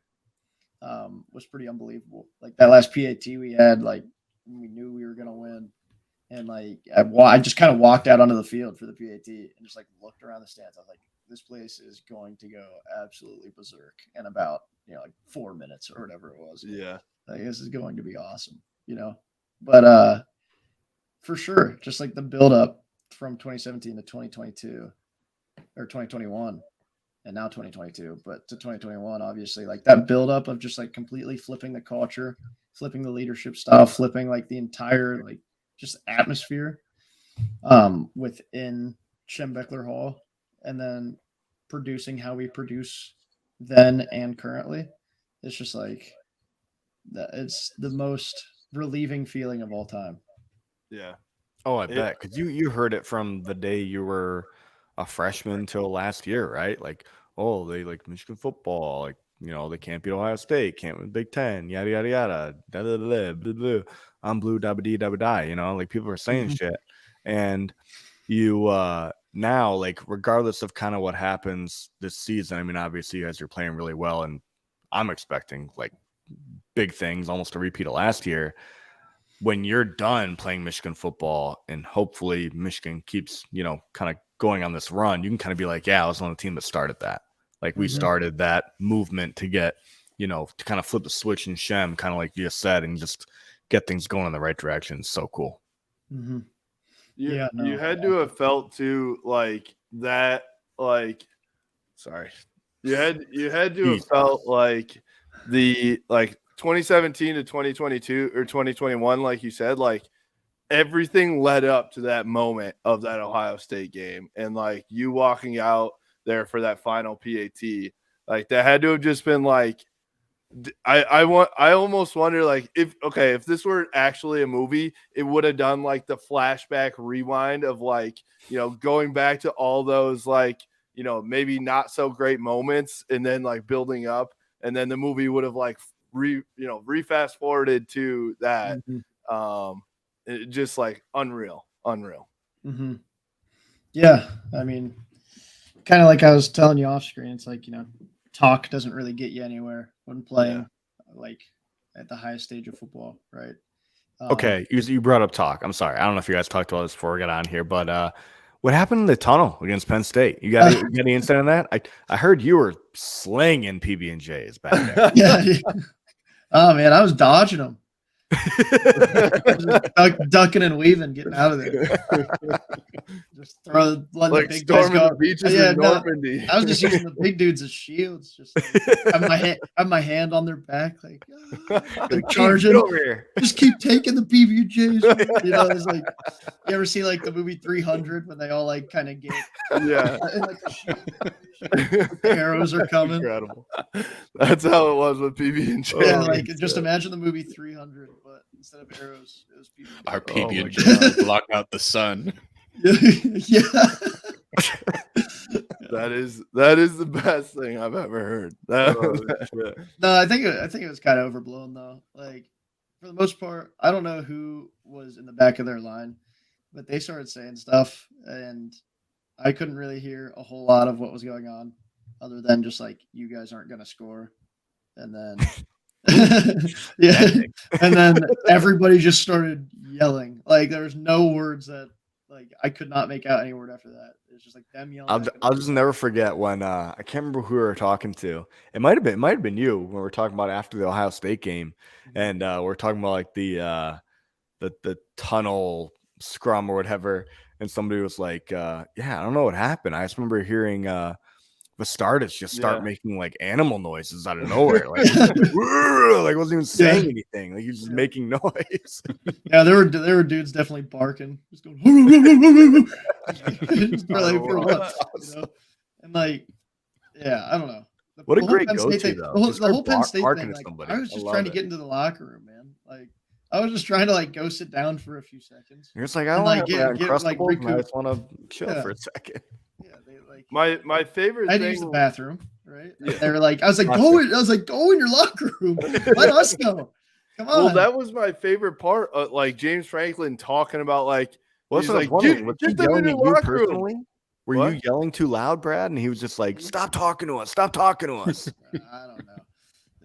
was pretty unbelievable. Like that last PAT we had, like we knew we were gonna win, and like I just kind of walked out onto the field for the PAT and just like looked around the stands. I was like, this place is going to go absolutely berserk in about like 4 minutes or whatever it was. Yeah. Like this is going to be awesome, you know. But for sure, just like the build up from 2017 to 2022 or 2021 and now 2022, but to 2021, obviously, like that build up of just like completely flipping the culture, flipping the leadership style, flipping like the entire like just atmosphere within Schembechler Hall, and then producing how we produce then and currently. It's just like that. It's the most relieving feeling of all time. Yeah. Oh, I bet. Because you heard it from the day you were a freshman till last year, right? Like, oh, they like Michigan football, like, they can't beat Ohio State, can't win Big Ten, yada yada yada, da da da blah blah. I'm blue, dabba dee dabba die. Like people are saying shit, and you now, like, regardless of kind of what happens this season, I mean, obviously you guys are playing really well, and I'm expecting like big things, almost a repeat of last year. when you're done playing Michigan football and hopefully Michigan keeps, kind of going on this run, you can kind of be like, yeah, I was on the team that started that. Like we started that movement to get, to kind of flip the switch in Shem, kind of like you just said, and just get things going in the right direction. It's so cool. Mm-hmm. You had to have felt too like that, like, sorry. You had to have felt like the 2017 to 2022 or 2021, like you said, like everything led up to that moment of that Ohio State game, and like you walking out there for that final PAT, like that had to have just been like, I almost wonder like if this were actually a movie, it would have done like the flashback rewind of like, going back to all those like, maybe not so great moments and then like building up, and then the movie would have like re-fast forwarded to that. It just like unreal. Mm-hmm. Yeah, I mean, kind of like I was telling you off screen, it's like, talk doesn't really get you anywhere when playing like at the highest stage of football, right? Okay, you brought up talk. I'm sorry, I don't know if you guys talked about this before we got on here, but what happened in the tunnel against Penn State? You got any insight on that? I heard you were slinging PB&Js back there. Yeah. Oh man, I was dodging them. Ducking and weaving, getting out of there. Just letting like the big guys storming go. the beaches in Normandy. I was just using the big dudes as shields. Just like, have my hand on their back, like they're charging. Over here. Just keep taking the PBJs. It's like, you ever see like the movie 300 when they all like kind of get and like the arrows are coming. Incredible. That's how it was with PB&J. Yeah, like just imagine the movie 300, but instead of arrows, it was PB&J. Our PB&J block out the sun. Yeah. That is the best thing I've ever heard. No, I think it was kind of overblown though. Like for the most part, I don't know who was in the back of their line, but they started saying stuff, and I couldn't really hear a whole lot of what was going on, other than just like, you guys aren't gonna score, and then and then everybody just started yelling. Like there was no words that. Like I could not make out any word after that. It's just like them yelling. I'll just never forget when I can't remember who we were talking to. It might have been you when we were talking about after the Ohio State game, and we're talking about like the tunnel scrum or whatever, and somebody was like, "Yeah, I don't know what happened. I just remember hearing the starters just start making like animal noises out of nowhere, like like wasn't even saying anything, like he was just making noise." Yeah, there were dudes definitely barking, just going for once, and like I don't know. What a great go-to though. The whole Penn State thing, like, I was just trying to get into the locker room, man. Like I was just trying to like go sit down for a few seconds. You're just like, I don't like want I just want to chill for a second. Yeah, they like my favorite I had thing to use the bathroom, right? They were like, I was like, go in your locker room. Let us go. Come on. Well, that was my favorite part. Like James Franklin talking about like, what's like, just in your locker room. Were you yelling too loud, Brad? And he was just like, "Stop talking to us! Stop talking to us!" I don't know.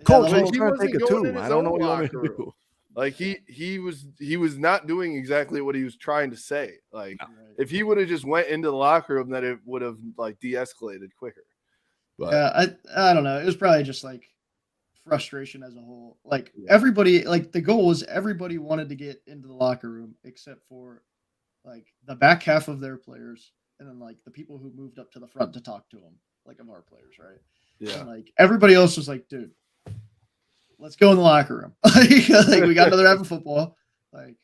Coach, Yeah, I'm trying to take a tube. I don't know what you want me to do. Like he was not doing exactly what he was trying to say. Like if he would have just went into the locker room, then it would have like de-escalated quicker. But yeah, I don't know. It was probably just like frustration as a whole. Like everybody, like the goal was everybody wanted to get into the locker room except for like the back half of their players, and then like the people who moved up to the front to talk to them, like of our players, right? Yeah. And like everybody else was like, dude, let's go in the locker room. like we got another half of football. Like,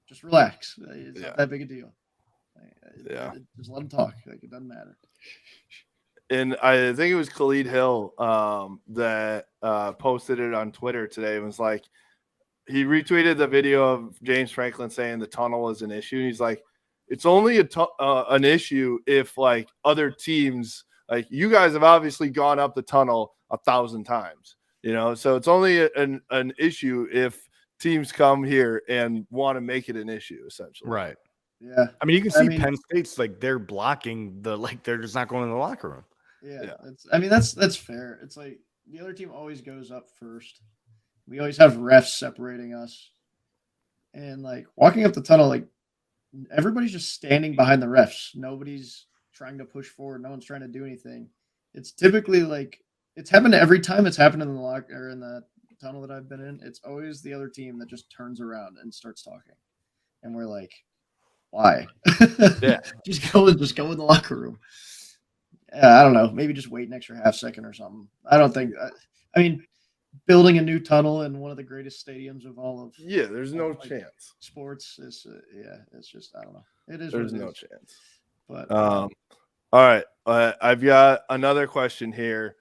just relax. It's not that big a deal. Just let them talk. Like it doesn't matter. And I think it was Khalid Hill that posted it on Twitter today. It was like he retweeted the video of James Franklin saying the tunnel is an issue. And he's like, it's only an issue if like other teams, like you guys have obviously gone up the tunnel 1,000 times, so it's only an issue if teams come here and want to make it an issue, essentially. Right. Yeah. I mean, you can see Penn State's like they're blocking they're just not going in the locker room. Yeah. That's fair. It's like the other team always goes up first. We always have refs separating us. and like walking up the tunnel, like everybody's just standing behind the refs. Nobody's trying to push forward. No one's trying to do anything. It's typically like it's happened every time it's happened in the lock or in the tunnel that I've been in. It's always the other team that just turns around and starts talking, and we're like, why? Yeah. just go in the locker room. I don't know. Maybe just wait an extra half second or something. I don't think. I mean, building a new tunnel in one of the greatest stadiums of all of Yeah, there's no like, chance. sports is it's just I don't know. It is. There's what it no is. chance. But All right. I've got another question here.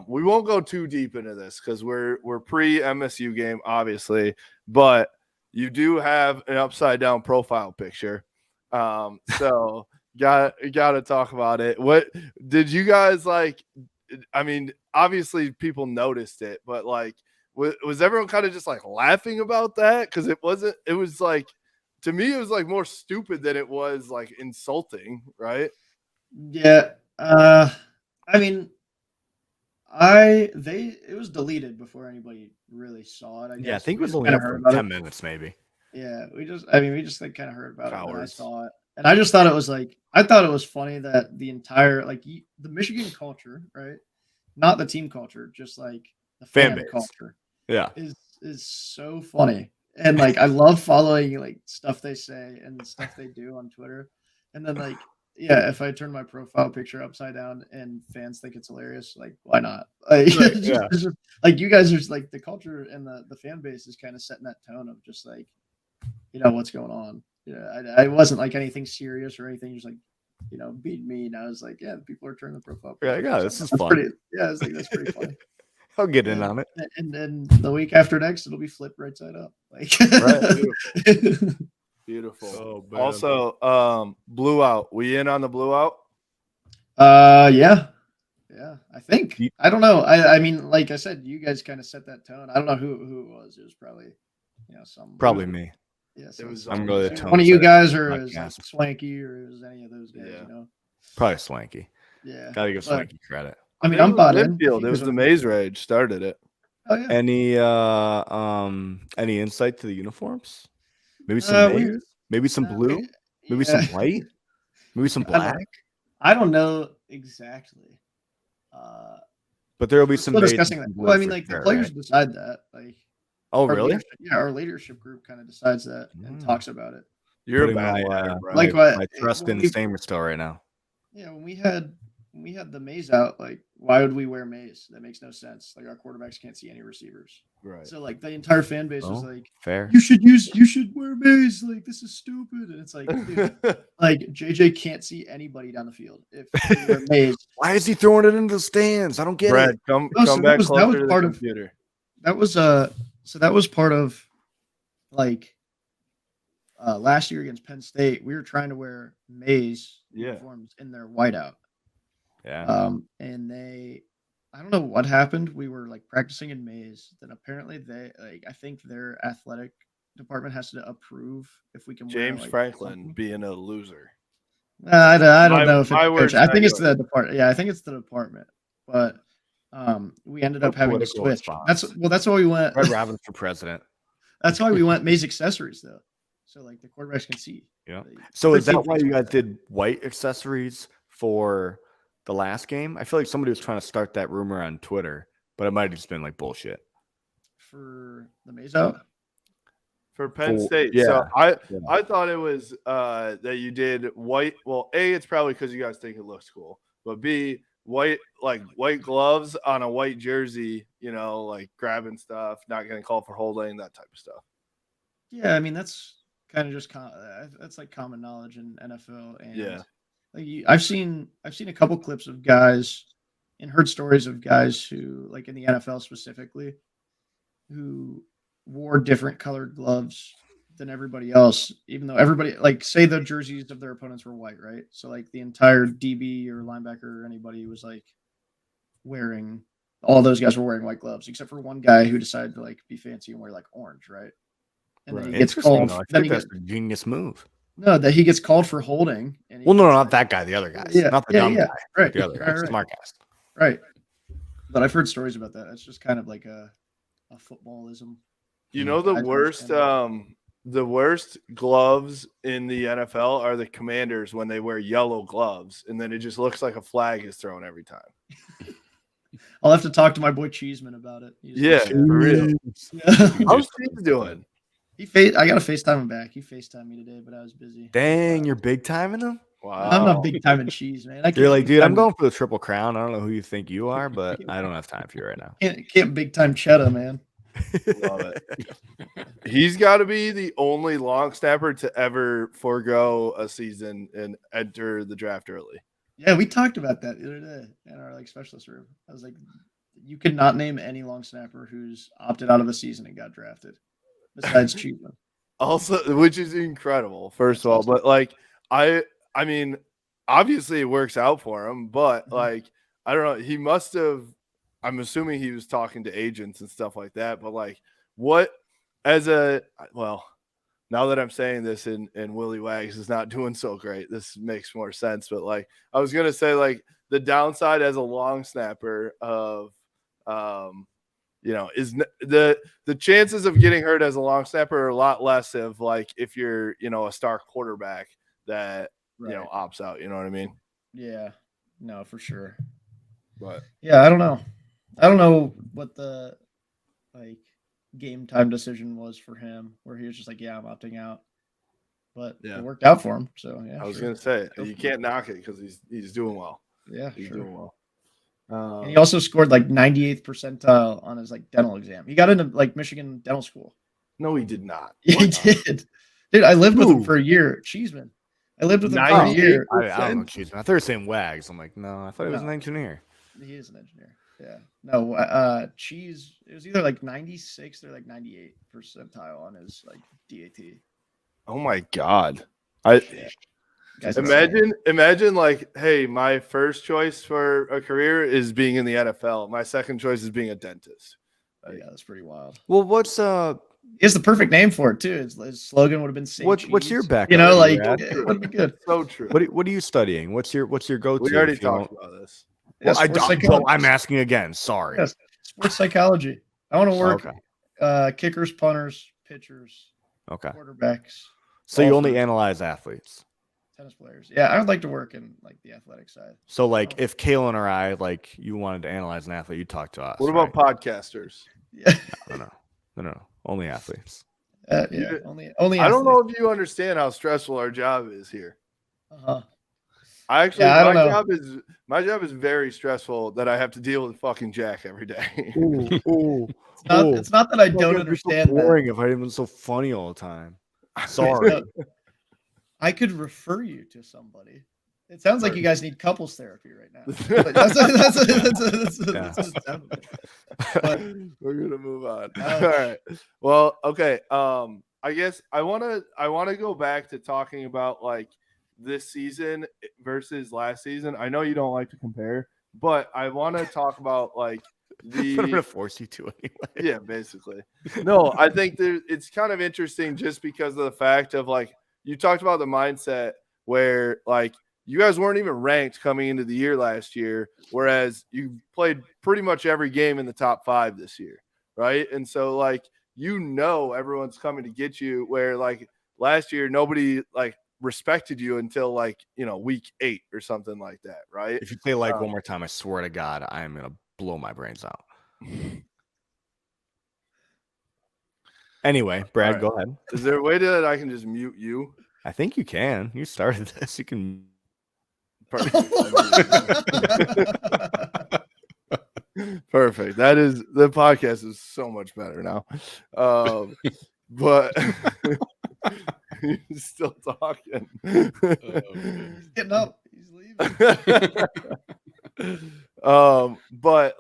We won't go too deep into this because we're pre MSU game, obviously, but you do have an upside down profile picture. So got to talk about it. What did you guys like? I mean, obviously people noticed it, but like, was everyone kind of just like laughing about that? Because it was like, to me, it was like more stupid than it was like insulting, right? yeah, I mean, it was deleted before anybody really saw it. I guess. Yeah, I think it We was just only kinda up for heard like about 10 it. minutes, maybe. Yeah, we just like kind of heard about it when I Cowards. saw it, and I just thought it was like I thought it was funny that the entire like the Michigan culture, right? Not the team culture, just like the Fan fan base. culture Yeah. is so funny, and like I love following like stuff they say and stuff they do on Twitter, and then like yeah, if I turn my profile picture upside down and fans think it's hilarious, like why not? Like, Right, it's just, like you guys are just, like the culture and the fan base is kind of setting that tone of just like what's going on. I wasn't like anything serious or anything, just like being mean. I was like, yeah, people are turning the profile. Yeah, pictures yeah, upside this down. is That's fun. pretty. Yeah, I was like, that's pretty funny. I'll get in Yeah. on it. And then the week after next, it'll be flipped right side up. Like, Right, beautiful. Oh, man. Also, blew out. We in on the blow out? Yeah. I think. You- I don't know. I mean, like I said, you guys kind of set that tone. I don't know who it was. It was probably some Probably me. Yeah, It was I'm really the one of you tone guys, or setter, is like podcast. Swanky, or is any of those guys? Yeah. Probably Swanky. Yeah. Gotta give but, Swanky credit. I mean, It I'm was bought in. Midfield. It was the Maze Rage started it. Oh yeah. Any insight to the uniforms? Maybe some we- maize? Maybe some blue? Maybe some white? Maybe some black? I don't know exactly. But there will be We're some still maize discussing and that. some blue Well, I mean, for like the sure, players right? decide that. Like, Oh, our really? leadership- yeah, our leadership group kind of decides that and talks about it. You're a Putting bad my, liar, bro. Like my what? trust when in we- Stamer still right now. Yeah, when we had the maze out, like, why would we wear maze? That makes no sense. Like, our quarterbacks can't see any receivers. Right. So, like, the entire fan base was Oh. like, Fair. you should wear maze. Like, this is stupid. And it's like, dude, like JJ can't see anybody down the field if you wear maze. Why is he throwing it into the stands? I don't get Brad, it. come No, so back that was closer to the part of- computer. That was so that was part of like last year against Penn State. We were trying to wear maize uniforms in their whiteout. Yeah. And I don't know what happened. We were like practicing in maize. Then apparently I think their athletic department has to approve if we can wear, James like, Franklin something. being a loser. I don't My- know if it's my coach. words, I not think it's yours. the department. Yeah, I think it's the department. But we ended up What having to political switch. response. That's why we went. Red Robbins for president. That's why we went maize accessories though, so like the quarterbacks can see. Yeah. Like, So is that 13 why you points. guys did white accessories for the last game? I feel like somebody was trying to start that rumor on Twitter, but it might have just been like bullshit. for the maze out? For Penn Oh, State. yeah, So yeah. I thought it was that you did white. Well, A, it's probably because you guys think it looks cool. But B, white gloves on a white jersey, like grabbing stuff, not getting called for holding, that type of stuff. Yeah, I mean that's kind of just that's like common knowledge in NFL. And Yeah. like I've seen a couple clips of guys and heard stories of guys who, like in the NFL specifically, who wore different colored gloves than everybody else, even though everybody, like, say the jerseys of their opponents were white, right? So like the entire DB or linebacker or anybody was like all those guys were wearing white gloves, except for one guy who decided to like be fancy and wear like orange, right? And then he gets Interesting, called. though. I Then think he that's gets, a genius move. no, that he gets called for holding. And he Well, no, gets, not like- that guy. The other guys. Yeah, Not the yeah, dumb yeah. guy. Right, The other guy. right. Smart guys. Right. But I've heard stories about that. It's just kind of like a footballism. You know the Guys worst understand the worst gloves in the NFL are the Commanders when they wear yellow gloves, and then it just looks like a flag is thrown every time. I'll have to talk to my boy Cheeseman about it. Yeah, for real. How's Cheese doing? I got to FaceTime him back. He FaceTimed me today, but I was busy. Dang, you're big timing him. Wow. I'm not big time in Cheese, man. You're like, dude, I'm going for the Triple Crown. I don't know who you think you are, but I don't have time for you right now. Can't big time cheddar, man. Love it. He's got to be the only long snapper to ever forego a season and enter the draft early. Yeah, we talked about that the other day in our specialist room. I was like, you could not name any long snapper who's opted out of a season and got drafted, besides Cheeseman. Also, which is incredible, first of all. But like, I mean, obviously it works out for him, but like, I don't know. He must have. I'm assuming he was talking to agents and stuff like that. But like, now that I'm saying this and Willie Wags is not doing so great, this makes more sense. But like, I was gonna say, like, the downside as a long snapper of, is the chances of getting hurt as a long snapper are a lot less of like if you're, a star quarterback that opts out. You know what I mean? Yeah, no, for sure. But yeah, I don't know what the game time decision was for him, where he was just like, yeah, I'm opting out. But it worked out for him. So yeah, I was gonna say you can't knock it because he's doing well. Yeah, he's sure. doing well. And he also scored like 98th percentile on his dental exam. He got into Michigan dental school. No, he did not. He did. Dude, I lived with him for a year. Cheeseman. I lived with him for a year. I don't know Cheeseman. I thought you were saying Wags. I'm like, no, I thought he was an engineer. He is an engineer. Yeah. No, Cheese, it was either 96th or 98th percentile on his DAT. Oh my God. Imagine like, hey, my first choice for a career is being in the NFL. My second choice is being a dentist. Yeah, that's pretty wild. Well, what's he has the perfect name for it too. His slogan would have been "Say what's cheese." your background? It would be good. So true. What are you studying? What's your go-to? We already talked about this. Well, I'm asking again. Sorry. Yes, sports psychology. I want to work kickers, punters, pitchers, quarterbacks. So you only analyze athletes. Tennis players. Yeah, I would like to work in the athletic side. So if Kalen or I you wanted to analyze an athlete, you'd talk to us. What about podcasters? Yeah. No. Only athletes. Only. I don't know if you understand how stressful our job is here. I don't know. My job is very stressful that I have to deal with fucking Jack every day. It's not that I don't understand. So boring if I didn't been so funny all the time. Sorry. I could refer you to somebody. It sounds like you guys need couples therapy right now. But we're gonna move on. All right. Well, okay. I guess I wanna go back to talking about this season versus last season. I know you don't like to compare, but I want to talk about I'm gonna force you to anyway. Yeah, basically. No, I think it's kind of interesting just because of the fact of you talked about the mindset where you guys weren't even ranked coming into the year last year, whereas you played pretty much every game in the top 5 this year, right? And so everyone's coming to get you, where last year nobody respected you until week 8 or something like that, right? If you say one more time, I swear to God, I am gonna blow my brains out. Anyway, Brad, go ahead. Is there a way that I can just mute you? I think you can. You started this. You can. Perfect. That is, the podcast is so much better now. But he's still talking. He's getting up. He's leaving. But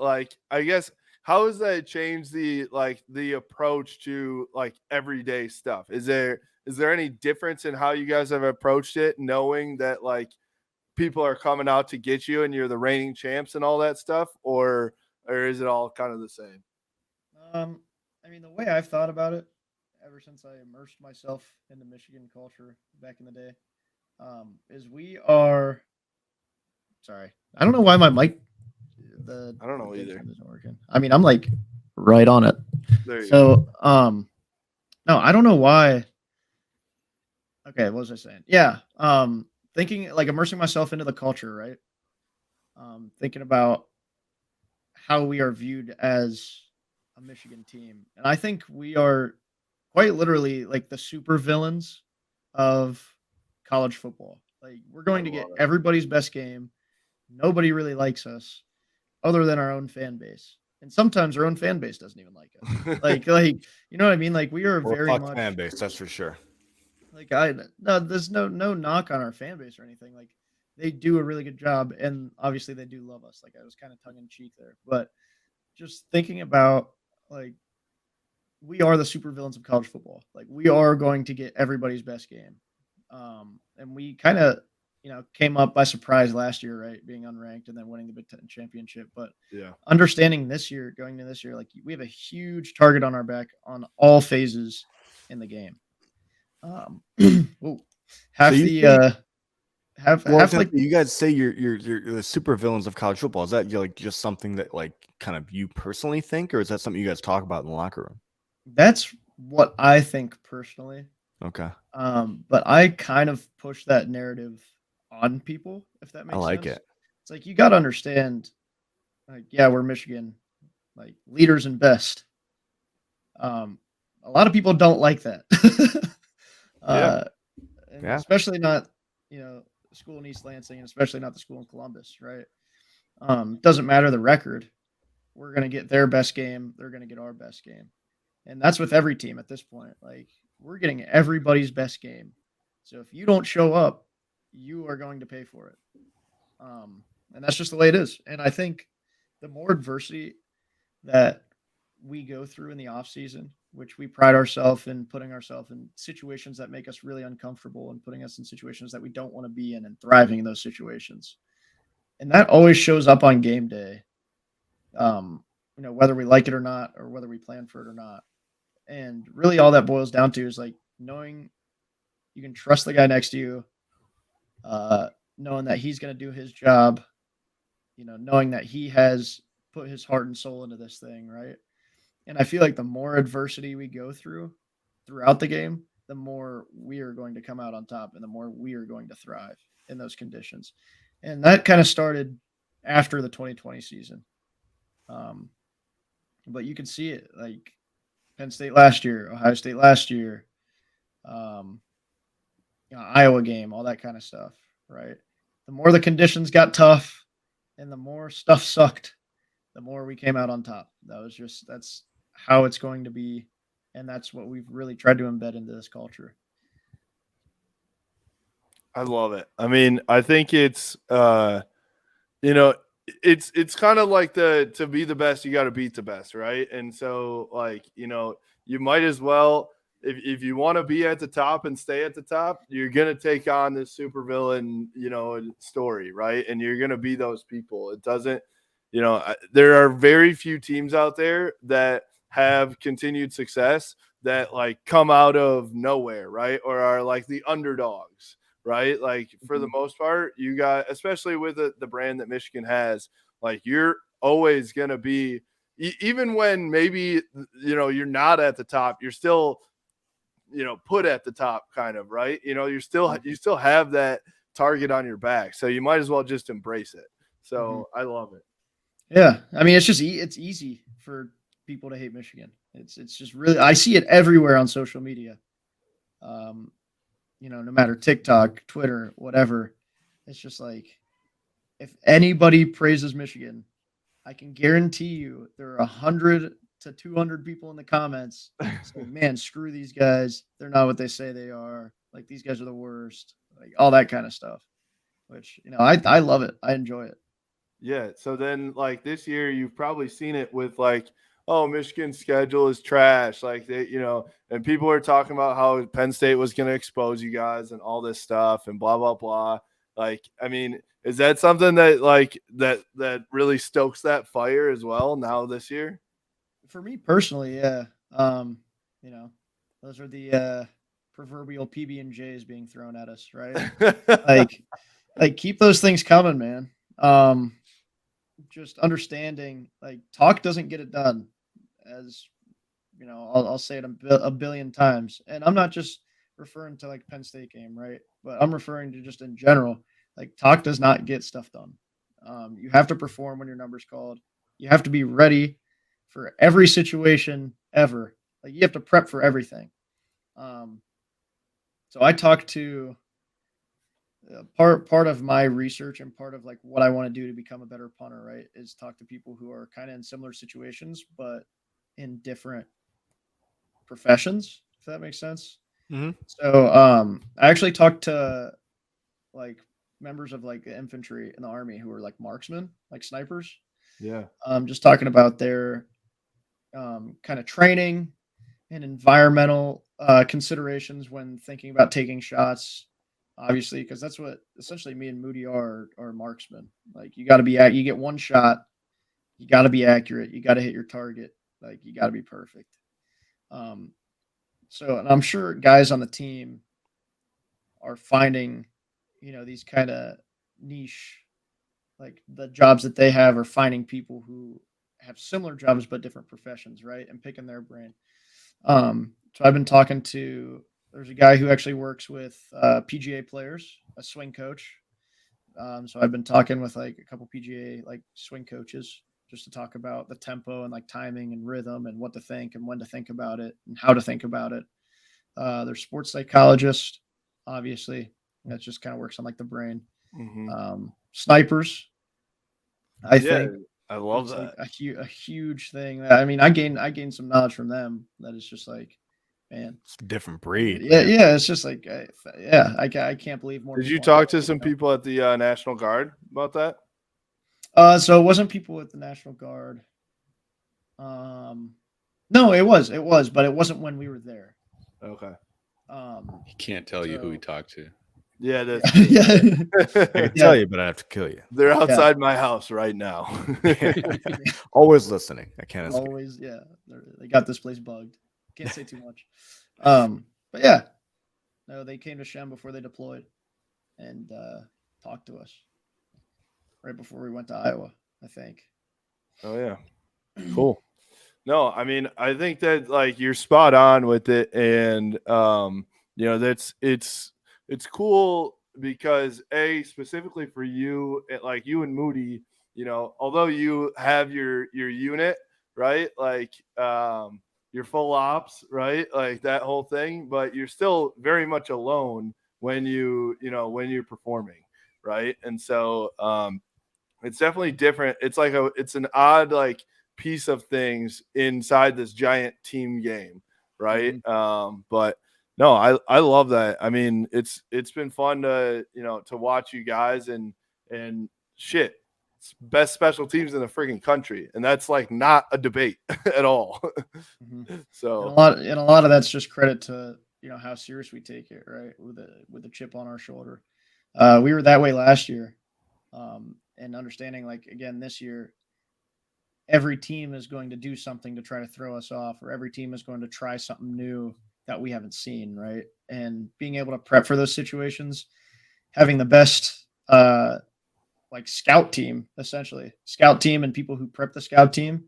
I guess, how has that changed the approach to everyday stuff? Is there any difference in how you guys have approached it, knowing that people are coming out to get you and you're the reigning champs and all that stuff, or is it all kind of the same? I mean, the way I've thought about it ever since I immersed myself into Michigan culture back in the day, is we are. Sorry, I don't know why my mic. I don't know either. Isn't working. I mean, I'm right on it. There you go. No, I don't know why. Okay, what was I saying? Yeah. Thinking like immersing myself into the culture, right? Thinking about how we are viewed as a Michigan team. And I think we are quite literally like the super villains of college football. Like we're I going to love get it. everybody's best game. Nobody really likes us other than our own fan base. And sometimes our own fan base doesn't even like us. Like you know what I mean? Like we are We're a very fucked much fan base, that's for sure. like I no there's no knock on our fan base or anything. Like they do a really good job and obviously they do love us. Like I was kind of tongue in cheek there. But just thinking about like we are the supervillains of college football. Like we are going to get everybody's best game. And we kind of, came up by surprise last year, right? Being unranked and then winning the Big Ten championship. But Yeah. understanding this year, going to this year, like we have a huge target on our back on all phases in the game. Ooh, half So you the think- half Well, I was half gonna like say, you guys say you're the super villains of college football. Is that like just something that like kind of you personally think, or is that something you guys talk about in the locker room? that's what I think personally. Okay, But I kind of push that narrative on people, if that I makes like sense. it. It's like you got to understand, like, yeah, we're Michigan, like leaders and best. A lot of people don't like that, uh, and Yeah. especially not, the school in East Lansing, and especially not the school in Columbus, right? Doesn't matter the record. We're gonna get their best game. They're gonna get our best game, and that's with every team at this point. Like we're getting everybody's best game. So if you don't show up, you are going to pay for it. And that's just the way it is. And I think the more adversity that we go through in the off season, which we pride ourselves in putting ourselves in situations that make us really uncomfortable and putting us in situations that we don't want to be in and thriving in those situations. And that always shows up on game day. Whether we like it or not, or whether we plan for it or not. And really all that boils down to is like knowing you can trust the guy next to you, knowing that he's going to do his job, knowing that he has put his heart and soul into this thing, right? And I feel like the more adversity we go throughout the game, the more we are going to come out on top and the more we are going to thrive in those conditions. And that kind of started after the 2020 season. But you can see it like Penn State last year, Ohio State last year, um, Iowa game, all that kind of stuff, right? The more the conditions got tough and the more stuff sucked, the more we came out on top. That's how it's going to be. And that's what we've really tried to embed into this culture. I love it. I mean, I think it's it's kind of like to be the best, you got to beat the best, right? And so like, you might as well if you want to be at the top and stay at the top, you're going to take on this supervillain, story, right? And you're going to be those people. It doesn't, there are very few teams out there that have continued success that like come out of nowhere, right? Or are like the underdogs, right? Like for the most part, you got, especially with the brand that Michigan has, like you're always going to be, even when maybe, you're not at the top, you're still, put at the top kind of, right? You still have that target on your back. So you might as well just embrace it. So I love it. Yeah. I mean, it's just, it's easy for people to hate Michigan. It's just really, I see it everywhere on social media. No matter TikTok, Twitter, whatever. It's just like if anybody praises Michigan, I can guarantee you there are 100 to 200 people in the comments saying, "Man, screw these guys. They're not what they say they are. Like these guys are the worst." Like all that kind of stuff. Which I love it. I enjoy it. Yeah. So then, like this year, you've probably seen it with like, oh, Michigan's schedule is trash. Like they, and people are talking about how Penn State was going to expose you guys and all this stuff and blah blah blah. Like, I mean, is that something that like that really stokes that fire as well now this year? For me personally, yeah. Those are the proverbial PB and J's being thrown at us, right? like keep those things coming, man. Just understanding like talk doesn't get it done, as I'll say it a billion times, and I'm not just referring to like Penn State game, right? But I'm referring to just in general. Like talk does not get stuff done. You have to perform when your number's called. You have to be ready for every situation ever. Like you have to prep for everything. So I talked to part of my research and part of like what I want to do to become a better punter, right, is talk to people who are kind of in similar situations but in different professions, if that makes sense. Mhm. So I actually talked to like members of like the infantry in the army who are like marksmen, like snipers. Yeah. Just talking about their kind of training and environmental considerations when thinking about taking shots. Obviously, because that's what essentially me and Moody are marksmen. Like you got to be at, you get one shot, you got to be accurate, you got to hit your target, like you got to be perfect. So, and I'm sure guys on the team are finding, these kind of niche, like the jobs that they have are finding people who have similar jobs but different professions, right? And picking their brain. So I've been talking to, there's a guy who actually works with PGA players, a swing coach. So I've been talking with like a couple PGA like swing coaches just to talk about the tempo and like timing and rhythm and what to think and when to think about it and how to think about it. There's sports psychologists, obviously. That just kind of works on like the brain. Snipers, I think. I love It's that. like a huge thing. I mean, I gained some knowledge from them. That is just like, man, It's a different breed. yeah, man. yeah. It's just like, I can't believe more. Did you people talk aren't to doing some it. people at the National Guard about that? So it wasn't people at the National Guard. No, it was, but it wasn't when we were there. Okay. He can't tell you who he So- talked to. Yeah, that's yeah. I can Yeah. tell you, but I have to kill you. they're outside my house right now. Always listening. I can't escape. Always, yeah. They got this place bugged. Can't say too much. But yeah, no, they came to Shem before they deployed and talked to us right before we went to Iowa, I think. Oh yeah. Cool. No, I mean, I think that like you're spot on with it, and that's it's cool because specifically for you, like you and Moody, although you have your unit, right, like your full ops, right, like that whole thing, but you're still very much alone when when you're performing, right, and so it's definitely different. It's like it's an odd like piece of things inside this giant team game, right? But no, I love that. I mean, it's been fun to to watch you guys and shit. It's best special teams in the freaking country, and that's like not a debate at all. So And a lot of that's just credit to how serious we take it, right? With a chip on our shoulder. We were that way last year, and understanding like again this year, every team is going to do something to try to throw us off, or every team is going to try something new that we haven't seen, right? And being able to prep for those situations, having the best like scout team, essentially scout team and people who prep the scout team,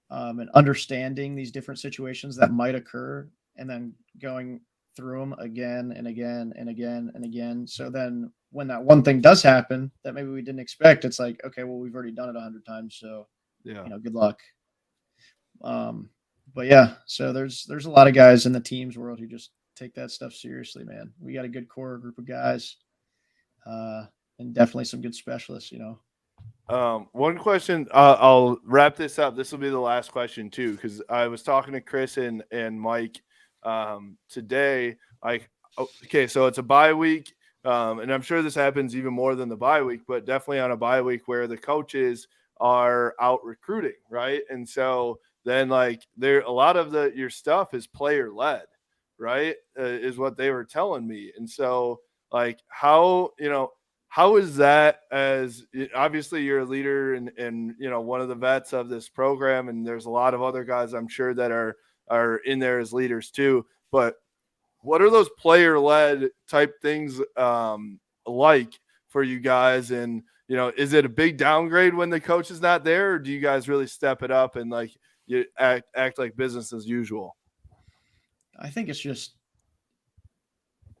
and understanding these different situations that might occur and then going through them again and again and again and again. So then when that one thing does happen that maybe we didn't expect, it's like, okay, well, we've already done it 100 times. So, yeah, good luck. But yeah, so there's a lot of guys in the teams world who just take that stuff seriously, man. We got a good core group of guys, and definitely some good specialists, One question, I'll wrap this up. This will be the last question too, because I was talking to Chris and Mike today. Like, okay, so it's a bye week, and I'm sure this happens even more than the bye week, but definitely on a bye week where the coaches are out recruiting, right? And so then like a lot of your stuff is player led, right? Is what they were telling me. And so like how is that, as obviously you're a leader and one of the vets of this program, and there's a lot of other guys I'm sure that are in there as leaders too, but what are those player led type things like for you guys? And is it a big downgrade when the coach is not there, or do you guys really step it up and like you act like business as usual? I think it's just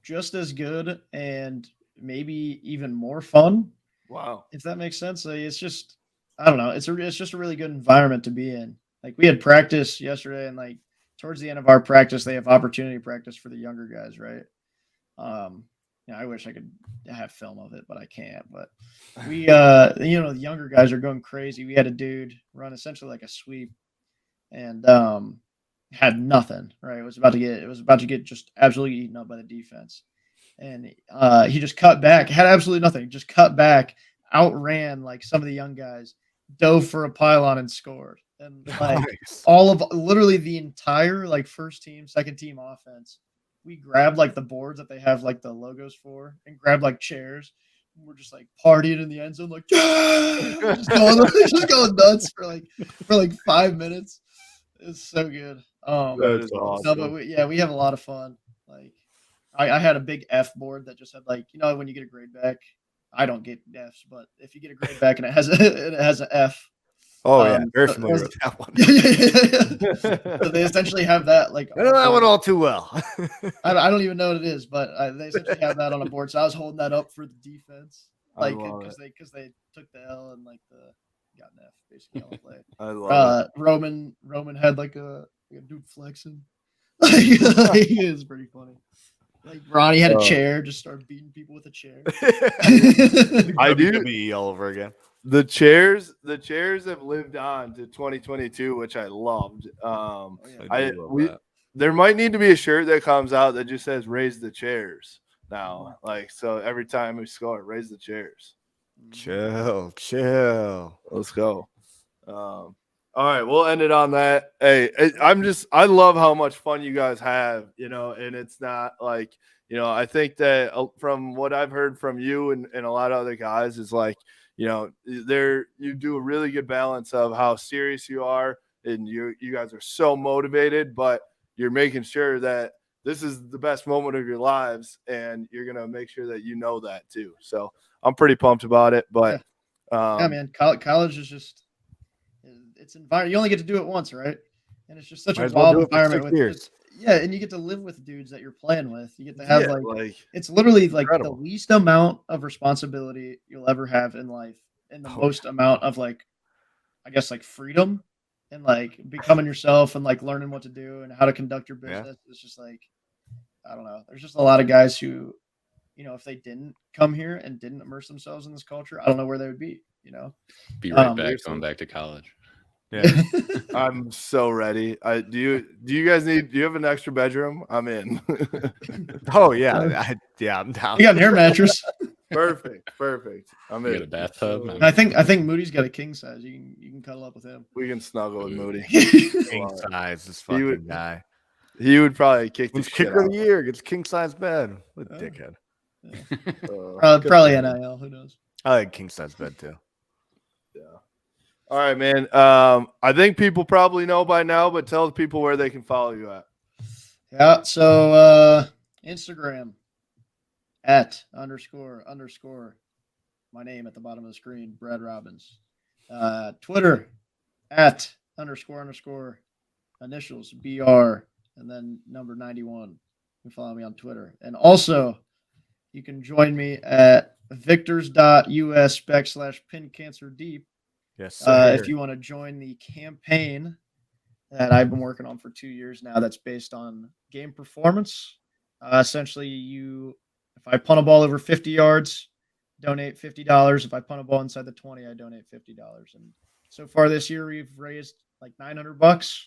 just as good and maybe even more fun, Wow. if that makes sense. Like, it's just, I don't know. It's just a really good environment to be in. Like we had practice yesterday, and like towards the end of our practice, they have opportunity practice for the younger guys, right? I wish I could have film of it, but I can't. But we, the younger guys are going crazy. We had a dude run essentially like a sweep, and had nothing. Right, it was about to get just absolutely eaten up by the defense, and he just cut back, had absolutely nothing, just cut back, outran like some of the young guys, dove for a pylon and scored, and like Nice. all of literally the entire like first team, second team offense. We grabbed like the boards that they have like the logos for, and grabbed like chairs. And we're just like partying in the end zone, like yeah! just going nuts for like 5 minutes. It's so good. That is No, awesome. but we have a lot of fun. Like I had a big F board that just had like, when you get a grade back, I don't get Fs, but if you get a grade back and it has an F. Oh yeah, very so- familiar with that one. yeah. So they essentially have that like I know that one all too well. I don't even know what it is, but they essentially have that on a board. So I was holding that up for the defense, I like love because they took the L and like got an F basically on the play. I love it. Roman had like a dude flexing. He is pretty funny. Like Ronnie had a chair, just started beating people with a chair. I do. WWE all over again. The chairs have lived on to 2022, which I loved. I do love that. There might need to be a shirt that comes out that just says "Raise the chairs" now. Like, so every time we score, raise the chairs. Chill. Let's go. All right, we'll end it on that. Hey, I love how much fun you guys have, and it's not like, I think that from what I've heard from you and a lot of other guys is like, you do a really good balance of how serious you are, and you guys are so motivated, but you're making sure that this is the best moment of your lives, and you're going to make sure that you know that too. So I'm pretty pumped about it, but yeah, man, college is just, it's environment. You only get to do it once, right? And it's just such Might a as well wild do it for environment 6 years. and you get to live with dudes that you're playing with. You get to have it's literally like incredible. the least amount of responsibility you'll ever have in life, and the most amount of like, I guess, like freedom and like becoming yourself and like learning what to do and how to conduct your business. It's just like, I don't know. There's just a lot of guys who, if they didn't come here and didn't immerse themselves in this culture, I don't know where they would be. Be right back, going back to college. Yeah. I'm so ready. Do you guys do you have an extra bedroom? I'm in. Oh yeah. I'm down. We got an air mattress. Perfect. I'm You in. got a bathtub. I think Moody's got a king size. You can cuddle up with him. We can snuggle with Moody. King size, this fucking guy. He would probably kick the Who's shit kicker out. of the year? Gets king size bed. What a dickhead. Probably NIL. Who knows? I like king size bed too. Yeah. All right, man. I think people probably know by now, but tell the people where they can follow you at. Yeah. So Instagram @__ my name at the bottom of the screen, Brad Robbins. Twitter @__ initials BR and then number 91. You can follow me on Twitter. And also you can join me at victors.us/pincancerdeep. Yes. If you want to join the campaign that I've been working on for 2 years now, that's based on game performance. Essentially, if I punt a ball over 50 yards, donate $50. If I punt a ball inside the 20, I donate $50. And so far this year, we've raised like $900.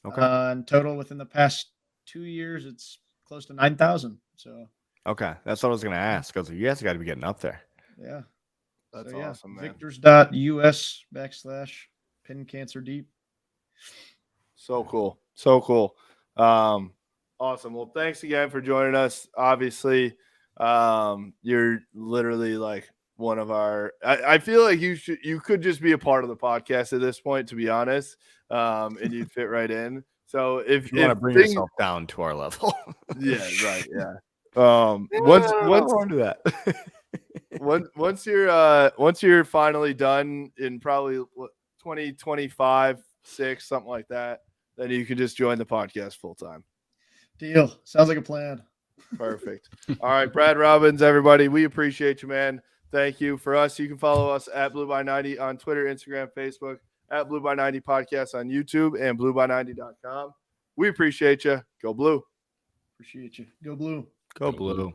Okay. In total, within the past 2 years, it's close to 9,000. So Okay, that's what I was gonna ask. Because you guys got to be getting up there. yeah. That's So, awesome, man. victors.us/pincancerdeep. So cool. Awesome. Well, thanks again for joining us. Obviously, you're literally like one of our. I feel like you could just be a part of the podcast at this point, to be honest, and you'd fit right in. So if You want to bring yourself down to our level. yeah, right, yeah. Once do that. once you're finally done in probably 2025, 6, something like that, then you can just join the podcast full time. Deal. Sounds like a plan. Perfect. All right, Brad Robbins, everybody. We appreciate you, man. Thank you. For us, you can follow us at Blue by 90 on Twitter, Instagram, Facebook, at Blue by 90 Podcast on YouTube, and blueby90.com. We appreciate you. Go Blue. Appreciate you. Go Blue. Go Blue.